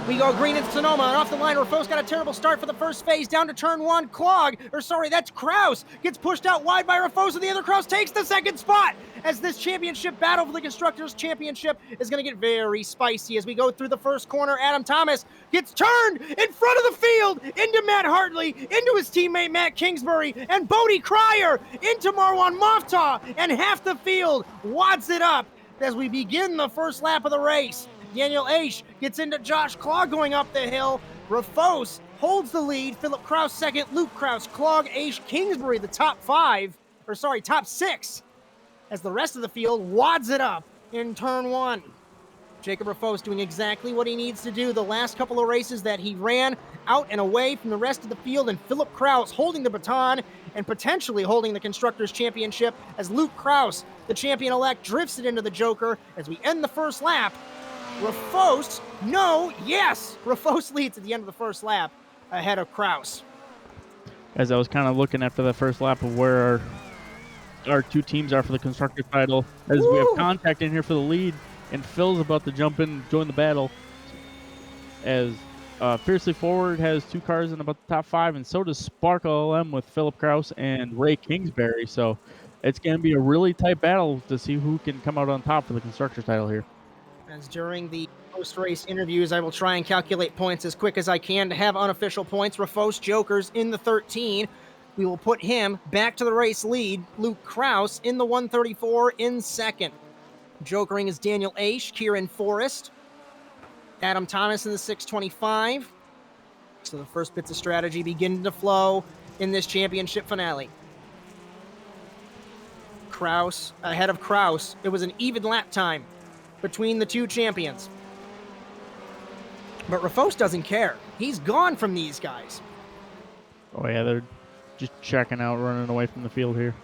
We go green in Sonoma, and off the line, Rafos got a terrible start for the first phase, down to turn one. That's Kraus, gets pushed out wide by Rafos, and the other Kraus takes the second spot, as this championship battle for the Constructors' Championship is going to get very spicy as we go through the first corner. Adam Thomas gets turned in front of the field into Matt Hartley, into his teammate Matt Kingsbury, and Bodie Cryer into Marwan Moftah, and half the field wads it up as we begin the first lap of the race. Daniel Aish gets into Josh Clog going up the hill. Rafos holds the lead. Philip Kraus second. Luke Kraus, Clog, Aish, Kingsbury the top six, as the rest of the field wads it up in turn one. Jacob Rafos doing exactly what he needs to do. The last couple of races that he ran out and away from the rest of the field, and Philip Kraus holding the baton and potentially holding the Constructors' Championship as Luke Kraus, the champion-elect, drifts it into the Joker as we end the first lap. Rafos leads at the end of the first lap ahead of Kraus. As I was kind of looking after the first lap of where our two teams are for the Constructor title, as we have contact in here for the lead, and Phil's about to jump in and join the battle, as Fiercely Forward has two cars in about the top five, and so does Sparkle LM with Philip Kraus and Ray Kingsbury. So it's going to be a really tight battle to see who can come out on top for the Constructor title here. As during the post-race interviews, I will try and calculate points as quick as I can to have unofficial points. Rafos Jokers in the 13. We will put him back to the race lead. Luke Kraus in the 134 in second. Jokering is Daniel Aish, Kieran Forrest, Adam Thomas in the 625. So the first bits of strategy begin to flow in this championship finale. Kraus ahead of Kraus. It was an even lap time between the two champions. But Rafos doesn't care. He's gone from these guys. Oh yeah, they're just checking out, running away from the field here.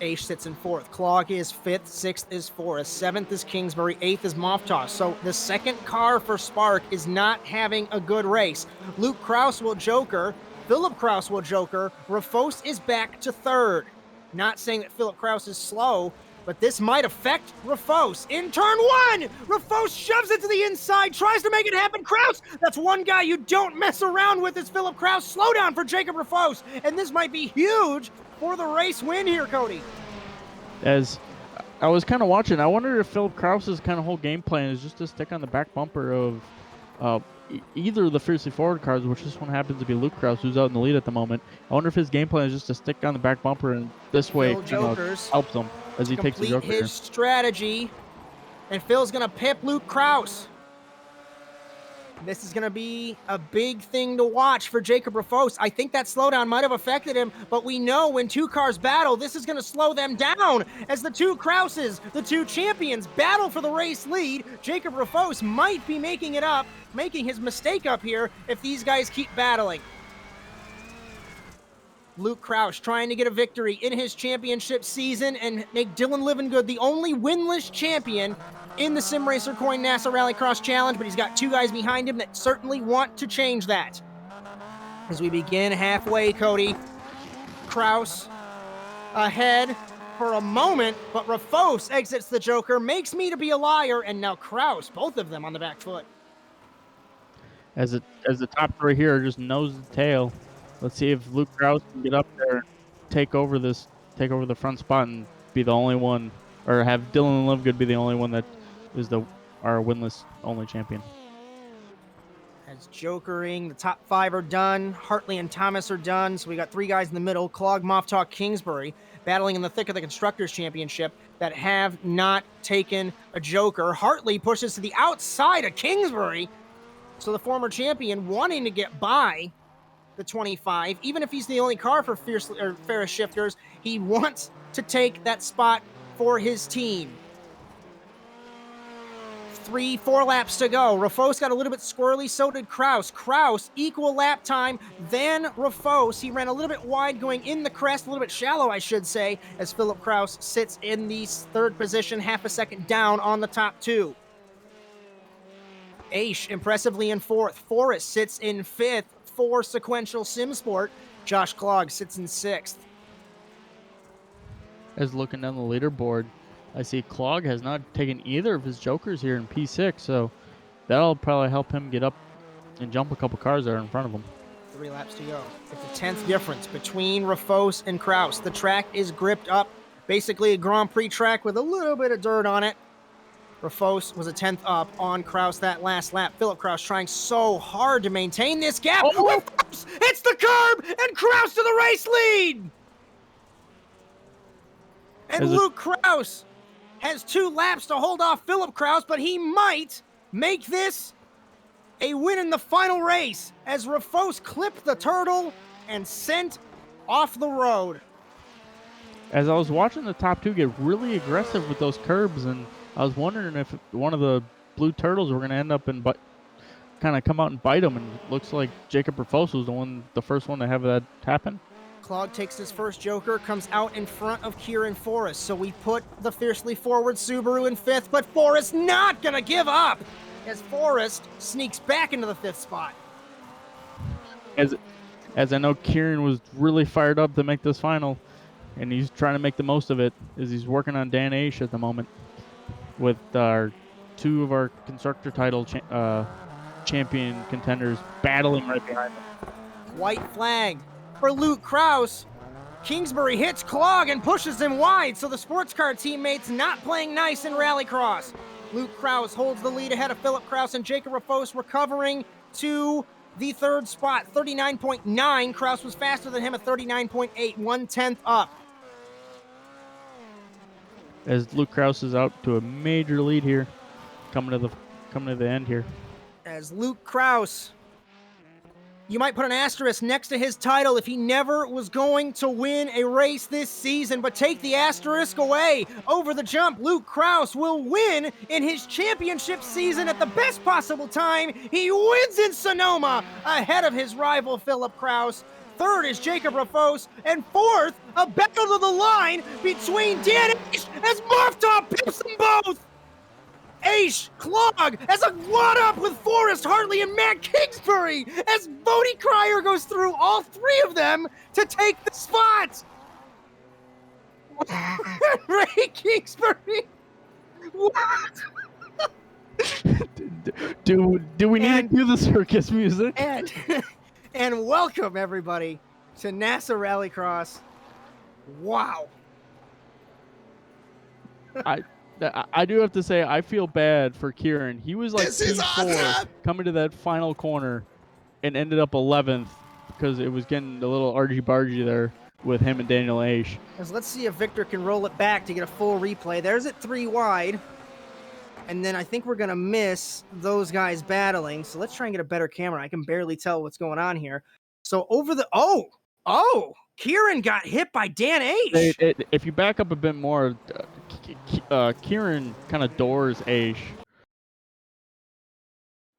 Aish sits in fourth. Clog is fifth. Sixth is Forrest. Seventh is Kingsbury. Eighth is Moftah. So the second car for Spark is not having a good race. Luke Kraus will Joker. Philip Kraus will Joker. Rafos is back to third. Not saying that Philip Kraus is slow, but this might affect Rafos. In turn one, Rafos shoves it to the inside, tries to make it happen. Kraus, that's one guy you don't mess around with, is Philip Kraus. Slow down for Jacob Rafos, and this might be huge for the race win here, Cody. As I was kind of watching, I wonder if Philip Kraus's kind of whole game plan is just to stick on the back bumper of either of the Fiercely Forward cars, which this one happens to be Luke Kraus, who's out in the lead at the moment. I wonder if his game plan is just to stick on the back bumper, and this way it helps him as he takes the Joker. Complete his strategy, and Phil's going to pip Luke Kraus. This is going to be a big thing to watch for Jacob Rafos. I think that slowdown might have affected him, but we know when two cars battle, this is going to slow them down as the two Krauses, the two champions, battle for the race lead. Jacob Rafos might be making his mistake up here if these guys keep battling. Luke Kraus trying to get a victory in his championship season and make Dylan Livengood the only winless champion in the Simracer Coin NASA Rallycross Challenge, but he's got two guys behind him that certainly want to change that. As we begin halfway, Cody, Kraus ahead for a moment, but Rafos exits the Joker, makes me to be a liar, and now Kraus, both of them on the back foot. As the top three here are just nose to tail. Let's see if Luke Kraus can get up there and take over the front spot and be the only one, or have Dylan Livengood be the only one that is our winless only champion. As Jokering, the top five are done. Hartley and Thomas are done. So we got three guys in the middle. Clog, Moftah, Kingsbury battling in the thick of the Constructors' Championship that have not taken a Joker. Hartley pushes to the outside of Kingsbury. So the former champion wanting to get by the 25, even if he's the only car for Ferris Shifters, he wants to take that spot for his team. 3-4 laps to go. Rafos got a little bit squirrely, so did Kraus. Kraus, equal lap time than Rafos. He ran a little bit wide going in the crest, a little bit shallow, I should say, as Philip Kraus sits in the third position, half a second down on the top two. Aish impressively in fourth. Forrest sits in fifth. for Sequential Sim Sport. Josh Klog sits in 6th. As looking down the leaderboard, I see Klog has not taken either of his jokers here in P6, so that'll probably help him get up and jump a couple cars that are in front of him. 3 laps to go. It's a 10th difference between Rafos and Kraus. The track is gripped up, basically a Grand Prix track with a little bit of dirt on it. Rafos was a 10th up on Kraus that last lap. Philip Kraus trying so hard to maintain this gap. Oh! Hits the curb, and Kraus to the race lead! And Luke Kraus has 2 laps to hold off Philip Kraus, but he might make this a win in the final race as Rafos clipped the turtle and sent off the road. As I was watching the top 2 get really aggressive with those curbs, and I was wondering if one of the blue turtles were going to end up and kind of come out and bite him, and it looks like Jacob Rafos was the first one to have that happen. Klog takes his first joker, comes out in front of Kieran Forrest, so we put the fiercely forward Subaru in 5th, but Forrest not going to give up as Forrest sneaks back into the 5th spot. As I know Kieran was really fired up to make this final, and he's trying to make the most of it, as he's working on Dan Aish at the moment with 2 of our constructor title champion contenders battling right behind him. White flag for Luke Kraus. Kingsbury hits Klog and pushes him wide, so the sports car teammates not playing nice in Rallycross. Luke Kraus holds the lead ahead of Philip Kraus and Jacob Rafos, recovering to the 3rd spot, 39.9. Kraus was faster than him at 39.8, 1/10 up. As Luke Kraus is out to a major lead here, coming to the end here. As Luke Kraus, you might put an asterisk next to his title if he never was going to win a race this season, but take the asterisk away. Over the jump, Luke Kraus will win in his championship season at the best possible time. He wins in Sonoma ahead of his rival Philip Kraus. 3rd is Jacob Rafos, and 4th, a battle to the line between Dan Aish as Morphtop pips them both. Aish, Klog, as a one-up with Forrest Hartley and Matt Kingsbury, as Bodie Cryer goes through all 3 of them to take the spot. Ray Kingsbury. What? do we need to do the circus music? And welcome, everybody, to NASA Rallycross. Wow. I do have to say, I feel bad for Kieran. He was like P4 awesome! coming to that final corner and ended up 11th because it was getting a little argy-bargy there with him and Daniel Aish. Let's see if Victor can roll it back to get a full replay. There's it 3 wide. And then I think we're going to miss those guys battling. So let's try and get a better camera. I can barely tell what's going on here. So over the... Oh! Kieran got hit by Dan Aish. If you back up a bit more, Kieran kind of doors Aish.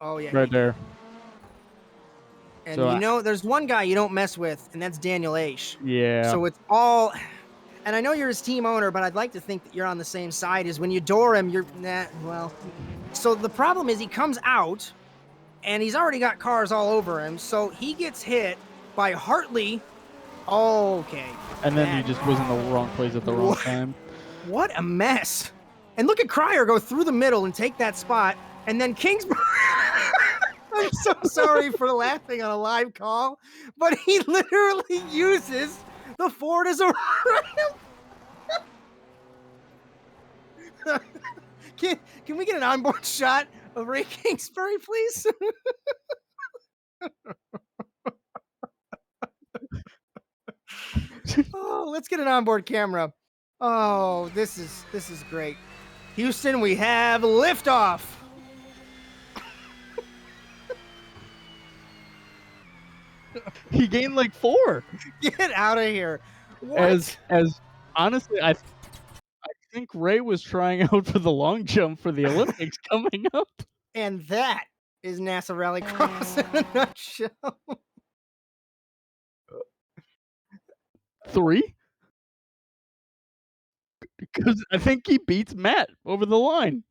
Oh, yeah. Right there. And so there's one guy you don't mess with, and that's Daniel Aish. Yeah. So it's all... And I know you're his team owner, but I'd like to think that you're on the same side as when you door him, you're... well... So the problem is he comes out, and he's already got cars all over him, so he gets hit by Hartley. Okay. And then he just was in the wrong place at the wrong time. What a mess. And look at Cryer go through the middle and take that spot, and then Kingsbury... I'm so sorry for laughing on a live call, but he literally uses the Ford as a ramp. Can we get an onboard shot of Ray Kingsbury, please? Oh, let's get an onboard camera. Oh, this is great. Houston, we have liftoff. He gained like 4. Get out of here. What? As honestly, I think Ray was trying out for the long jump for the Olympics coming up. And that is NASA Rallycross in a nutshell. 3? Because I think he beats Matt over the line.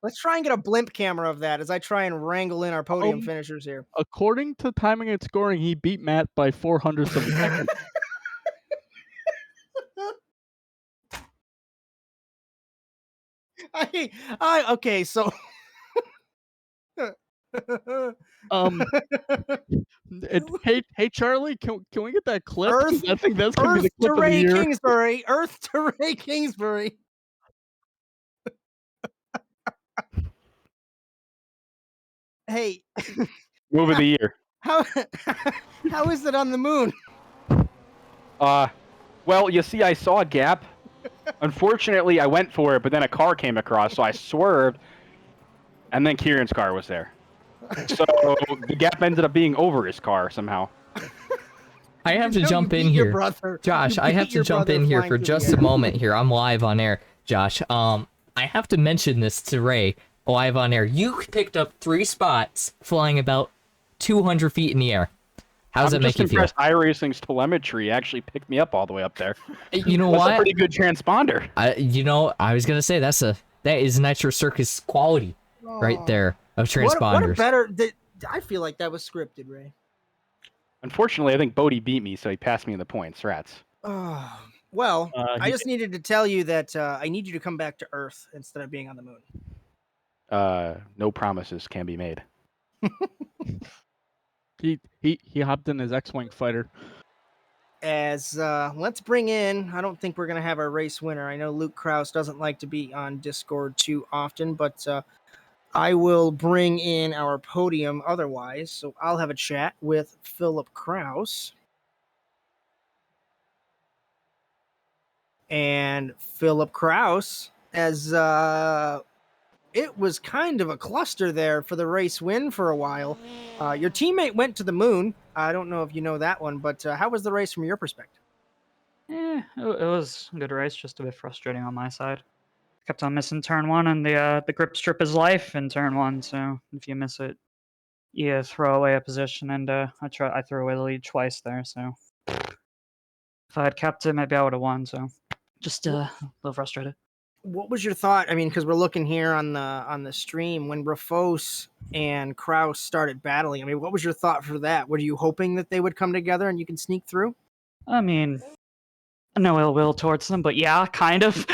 Let's try and get a blimp camera of that as I try and wrangle in our podium finishers here. According to timing and scoring, he beat Matt by 0.04 of a second. Okay, so Hey Charlie, can we get that clip? Earth, I think that's gonna be the clip to of the Ray year. Kingsbury. Earth to Ray Kingsbury. Hey, Move of the year. how is it on the moon? Well, you see, I saw a gap. Unfortunately, I went for it, but then a car came across, so I swerved, and then Kieran's car was there. So the gap ended up being over his car somehow. I have to You jump beat in your here. brother. Josh, You I have beat to your jump brother in here flying for through the just a air. moment here. I'm live on air, Josh. I have to mention this to Ray live on air. You picked up 3 spots flying about 200 feet in the air. How does that make you feel? I'm just impressed iRacing's telemetry actually picked me up all the way up there. You know That's what? a pretty good transponder. I was gonna say that is Nitro Circus quality right there of transponders. What a better. I feel like that was scripted, Ray. Unfortunately, I think Bodie beat me, so he passed me in the points. Rats. Well, I just needed to tell you that I need you to come back to Earth instead of being on the moon. No promises can be made. He hopped in his X-wing fighter. As let's bring in. I don't think we're gonna have our race winner. I know Luke Krause doesn't like to be on Discord too often, but I will bring in our podium otherwise. So I'll have a chat with Philip Krause. And Philip Krause, as it was kind of a cluster there for the race win for a while. Your teammate went to the moon. I don't know if you know that one, but how was the race from your perspective? It was a good race, just a bit frustrating on my side. Kept on missing turn 1, and the grip strip is life in turn 1, so if you miss it, you throw away a position, and I threw away the lead twice there, so if I had kept it, maybe I would have won, so just a little frustrated. What was your thought? I mean, because we're looking here on the stream when Rafos and Krause started battling. I mean, what was your thought for that? Were you hoping that they would come together and you can sneak through? I mean, no ill will towards them, but yeah, kind of,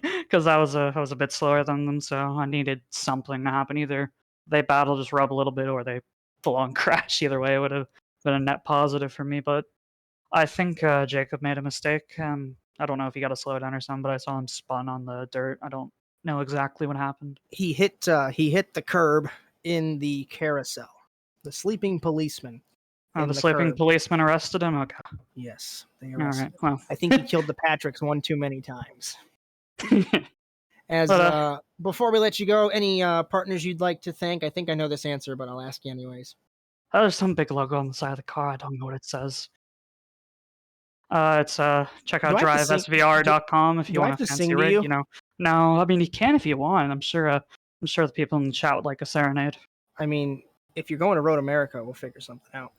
because I was a bit slower than them, so I needed something to happen. Either they battle, just rub a little bit, or they full on crash. Either way, it would have been a net positive for me. But I think Jacob made a mistake. I don't know if he got a slowdown or something, but I saw him spun on the dirt. I don't know exactly what happened. He hit the curb in the carousel. The sleeping policeman. Oh, the sleeping policeman arrested him? Okay. Yes, they All arrested right, him. well. I think he killed the Patricks one too many times. As before we let you go, any partners you'd like to thank? I think I know this answer, but I'll ask you anyways. There's some big logo on the side of the car. I don't know what it says. It's check out drivesvr.com if you want a fancy rig. You know, no, I mean you can if you want. I'm sure the people in the chat would like a serenade. I mean, if you're going to Road America, we'll figure something out.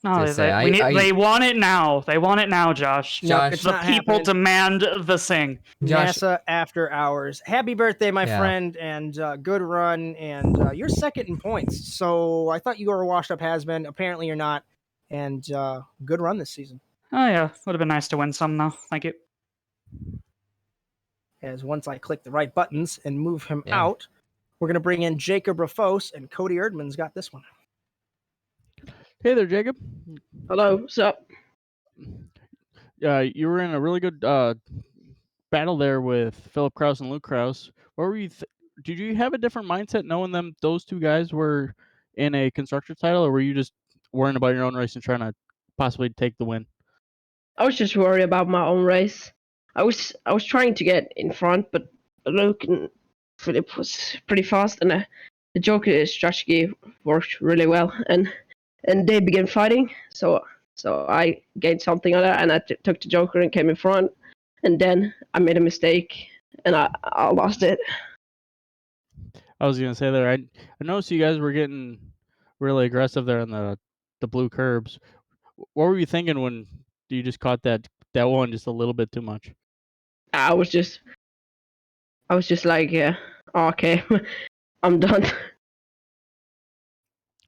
No, they want it now. They want it now, Josh. It's the people demand the thing. NASA After Hours. Happy birthday, my friend, and good run. And you're second in points. So I thought you were a washed-up has-been. Apparently you're not. And good run this season. Oh, yeah. Would have been nice to win some, though. Thank you. As once I click the right buttons and move him out, we're going to bring in Jacob Rafos, and Cody Erdmann's got this one. Hey there, Jacob. Hello, what's up? You were in a really good battle there with Philip Krause and Luke Krause. What were you? Did you have a different mindset knowing those two guys were in a constructor title, or were you just worrying about your own race and trying to possibly take the win? I was just worried about my own race. I was trying to get in front, but Luke and Philip was pretty fast, and the Joker strategy worked really well, and they began fighting. So I gained something on that, and I took the Joker and came in front, and then I made a mistake, and I lost it. I was gonna say there. I noticed you guys were getting really aggressive there on the blue curbs. What were you thinking when you just caught that one just a little bit too much? I was just like, Okay, I'm done.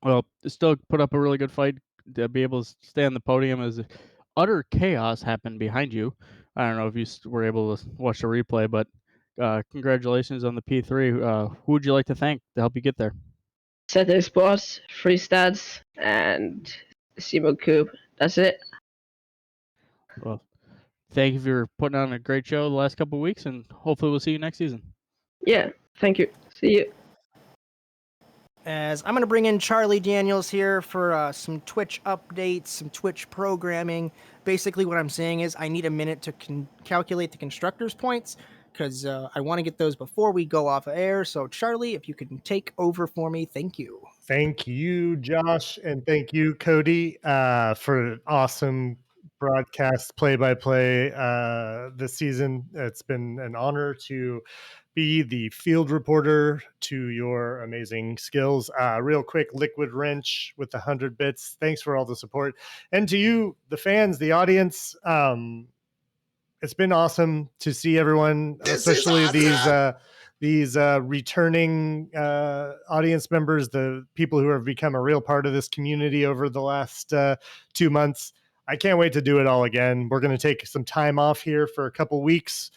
Well, still put up a really good fight to be able to stay on the podium as utter chaos happened behind you. I don't know if you were able to watch the replay, but congratulations on the P3. Who would you like to thank to help you get there? Saturday Sports, Free Stats, and Simo Cube. That's it. Well, thank you for putting on a great show the last couple of weeks, and hopefully we'll see you next season. Yeah, thank you. See you. As I'm going to bring in Charlie Daniels here for some Twitch updates, some Twitch programming. Basically, what I'm saying is I need a minute to calculate the constructors' points because I want to get those before we go off air. So, Charlie, if you could take over for me, thank you. Thank you, Josh, and thank you, Cody, for an awesome broadcast play-by-play this season. It's been an honor to be the field reporter to your amazing skills. Real quick, Liquid Wrench with 100 bits. Thanks for all the support. And to you, the fans, the audience, it's been awesome to see everyone, especially these returning audience members, the people who have become a real part of this community over the last 2 months. I can't wait to do it all again. We're going to take some time off here for a couple weeks.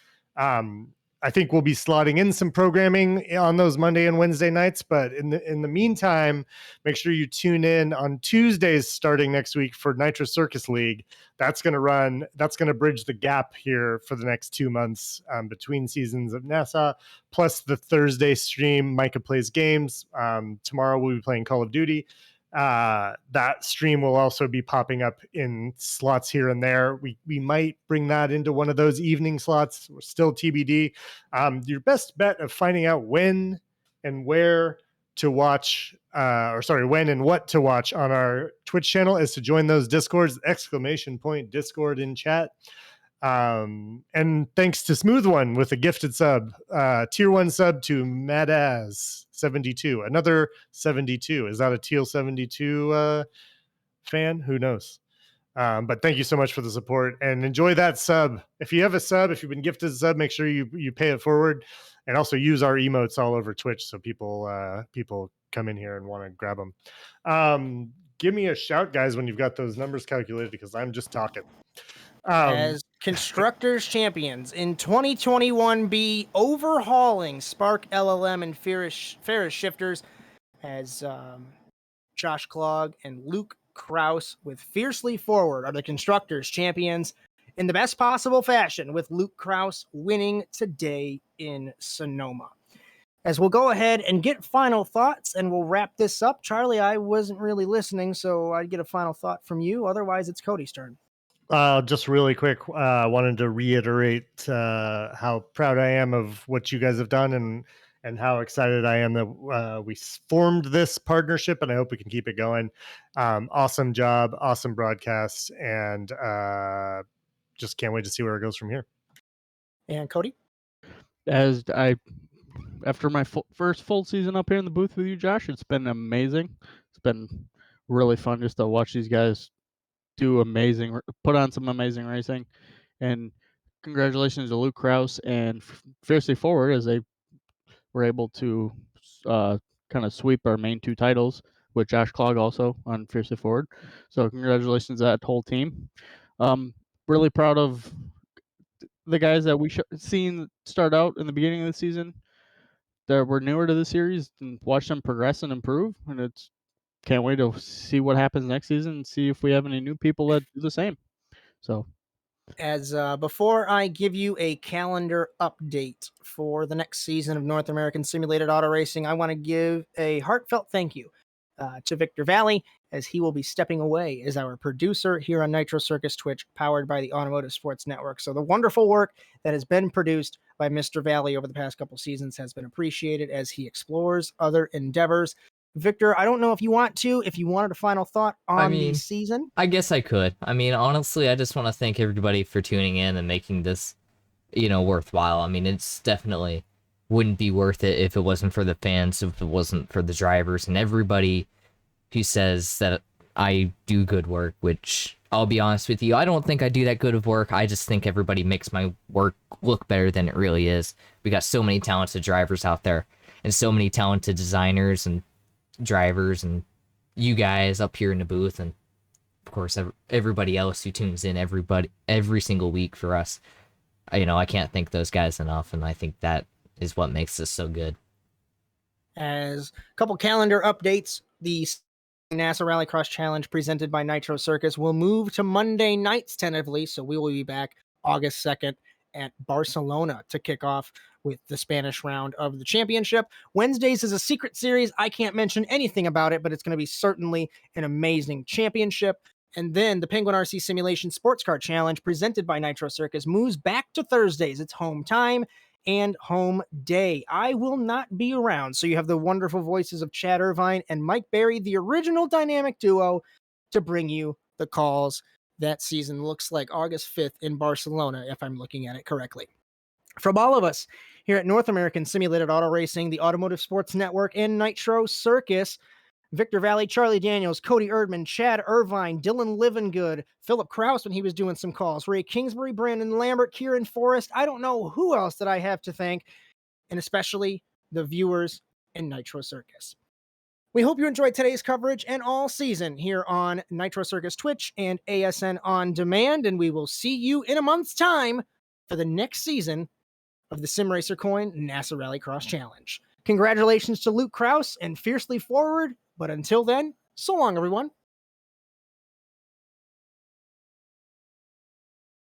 I think we'll be slotting in some programming on those Monday and Wednesday nights, but in the meantime, make sure you tune in on Tuesdays starting next week for Nitro Circus League. That's going to bridge the gap here for the next 2 months between seasons of NASA, plus the Thursday stream, Micah Plays Games. Tomorrow we'll be playing Call of Duty. That stream will also be popping up in slots here and there. We might bring that into one of those evening slots. We're still TBD. Your best bet of finding out when and where to watch, when and what to watch on our Twitch channel is to join those Discords, ! Discord in chat. And thanks to Smooth One with a gifted sub, tier 1 sub to Madaz 72, another 72. Is that a Teal 72 fan? Who knows? But thank you so much for the support and enjoy that sub. If you have a sub, if you've been gifted a sub, make sure you pay it forward, and also use our emotes all over Twitch so people come in here and want to grab them. Give me a shout, guys, when you've got those numbers calculated, because I'm just talking. As constructors champions in 2021B, overhauling Spark LLM and Ferris shifters as Josh Klog and Luke Kraus with Fiercely Forward are the constructors champions in the best possible fashion, with Luke Kraus winning today in Sonoma. As we'll go ahead and get final thoughts and we'll wrap this up. Charlie, I wasn't really listening, so I'd get a final thought from you. Otherwise, it's Cody's turn. Just really quick, wanted to reiterate how proud I am of what you guys have done and how excited I am that we formed this partnership, and I hope we can keep it going. Awesome job, awesome broadcast, and just can't wait to see where it goes from here. And Cody? After my first full season up here in the booth with you, Josh, it's been amazing. It's been really fun just to watch these guys put on some amazing racing, and congratulations to Luke Kraus and Fiercely Forward as they were able to kind of sweep our main 2 titles with Josh Klog also on Fiercely Forward. So congratulations to that whole team. Really proud of the guys that we seen start out in the beginning of the season that were newer to the series, and watch them progress and improve, and can't wait to see what happens next season and see if we have any new people that do the same. So, as before I give you a calendar update for the next season of North American Simulated Auto Racing, I want to give a heartfelt thank you to Victor Vallee, as he will be stepping away as our producer here on Nitro Circus Twitch, powered by the Automotive Sports Network. So the wonderful work that has been produced by Mr. Vallee over the past couple seasons has been appreciated as he explores other endeavors. Victor, I don't know if you wanted a final thought on the season. I guess I could. Honestly, I just want to thank everybody for tuning in and making this, worthwhile. It's definitely wouldn't be worth it if it wasn't for the fans, if it wasn't for the drivers and everybody who says that I do good work, which I'll be honest with you, I don't think I do that good of work. I just think everybody makes my work look better than it really is. We got so many talented drivers out there, and so many talented designers and drivers, and you guys up here in the booth, and of course everybody else who tunes in every single week for us. I can't thank those guys enough, and I think that is what makes this so good. As a couple calendar updates, the NASA Rallycross Challenge presented by Nitro Circus will move to Monday nights tentatively, so we will be back August 2nd at Barcelona to kick off with the Spanish round of the championship. Wednesdays is a secret series. I can't mention anything about it, but it's going to be certainly an amazing championship. And then the Penguin RC Simulation Sports Car Challenge presented by Nitro Circus moves back to Thursdays. It's home time and home day. I will not be around, so you have the wonderful voices of Chad Irvine and Mike Berry, the original dynamic duo, to bring you the calls. That season looks like August 5th in Barcelona, if I'm looking at it correctly. From all of us here at North American Simulated Auto Racing, the Automotive Sports Network, and Nitro Circus, Victor Vallee, Charlie Daniels, Cody Erdmann, Chad Irvine, Dylan Livengood, Philip Kraus when he was doing some calls, Ray Kingsbury, Brandon Lambert, Kieran Forrest. I don't know who else that I have to thank, and especially the viewers in Nitro Circus. We hope you enjoyed today's coverage and all season here on Nitro Circus Twitch and ASN On Demand, and we will see you in a month's time for the next season of the Simracer Coin NASA Rallycross Challenge. Congratulations to Luke Kraus and Fiercely Forward, but until then, so long, everyone.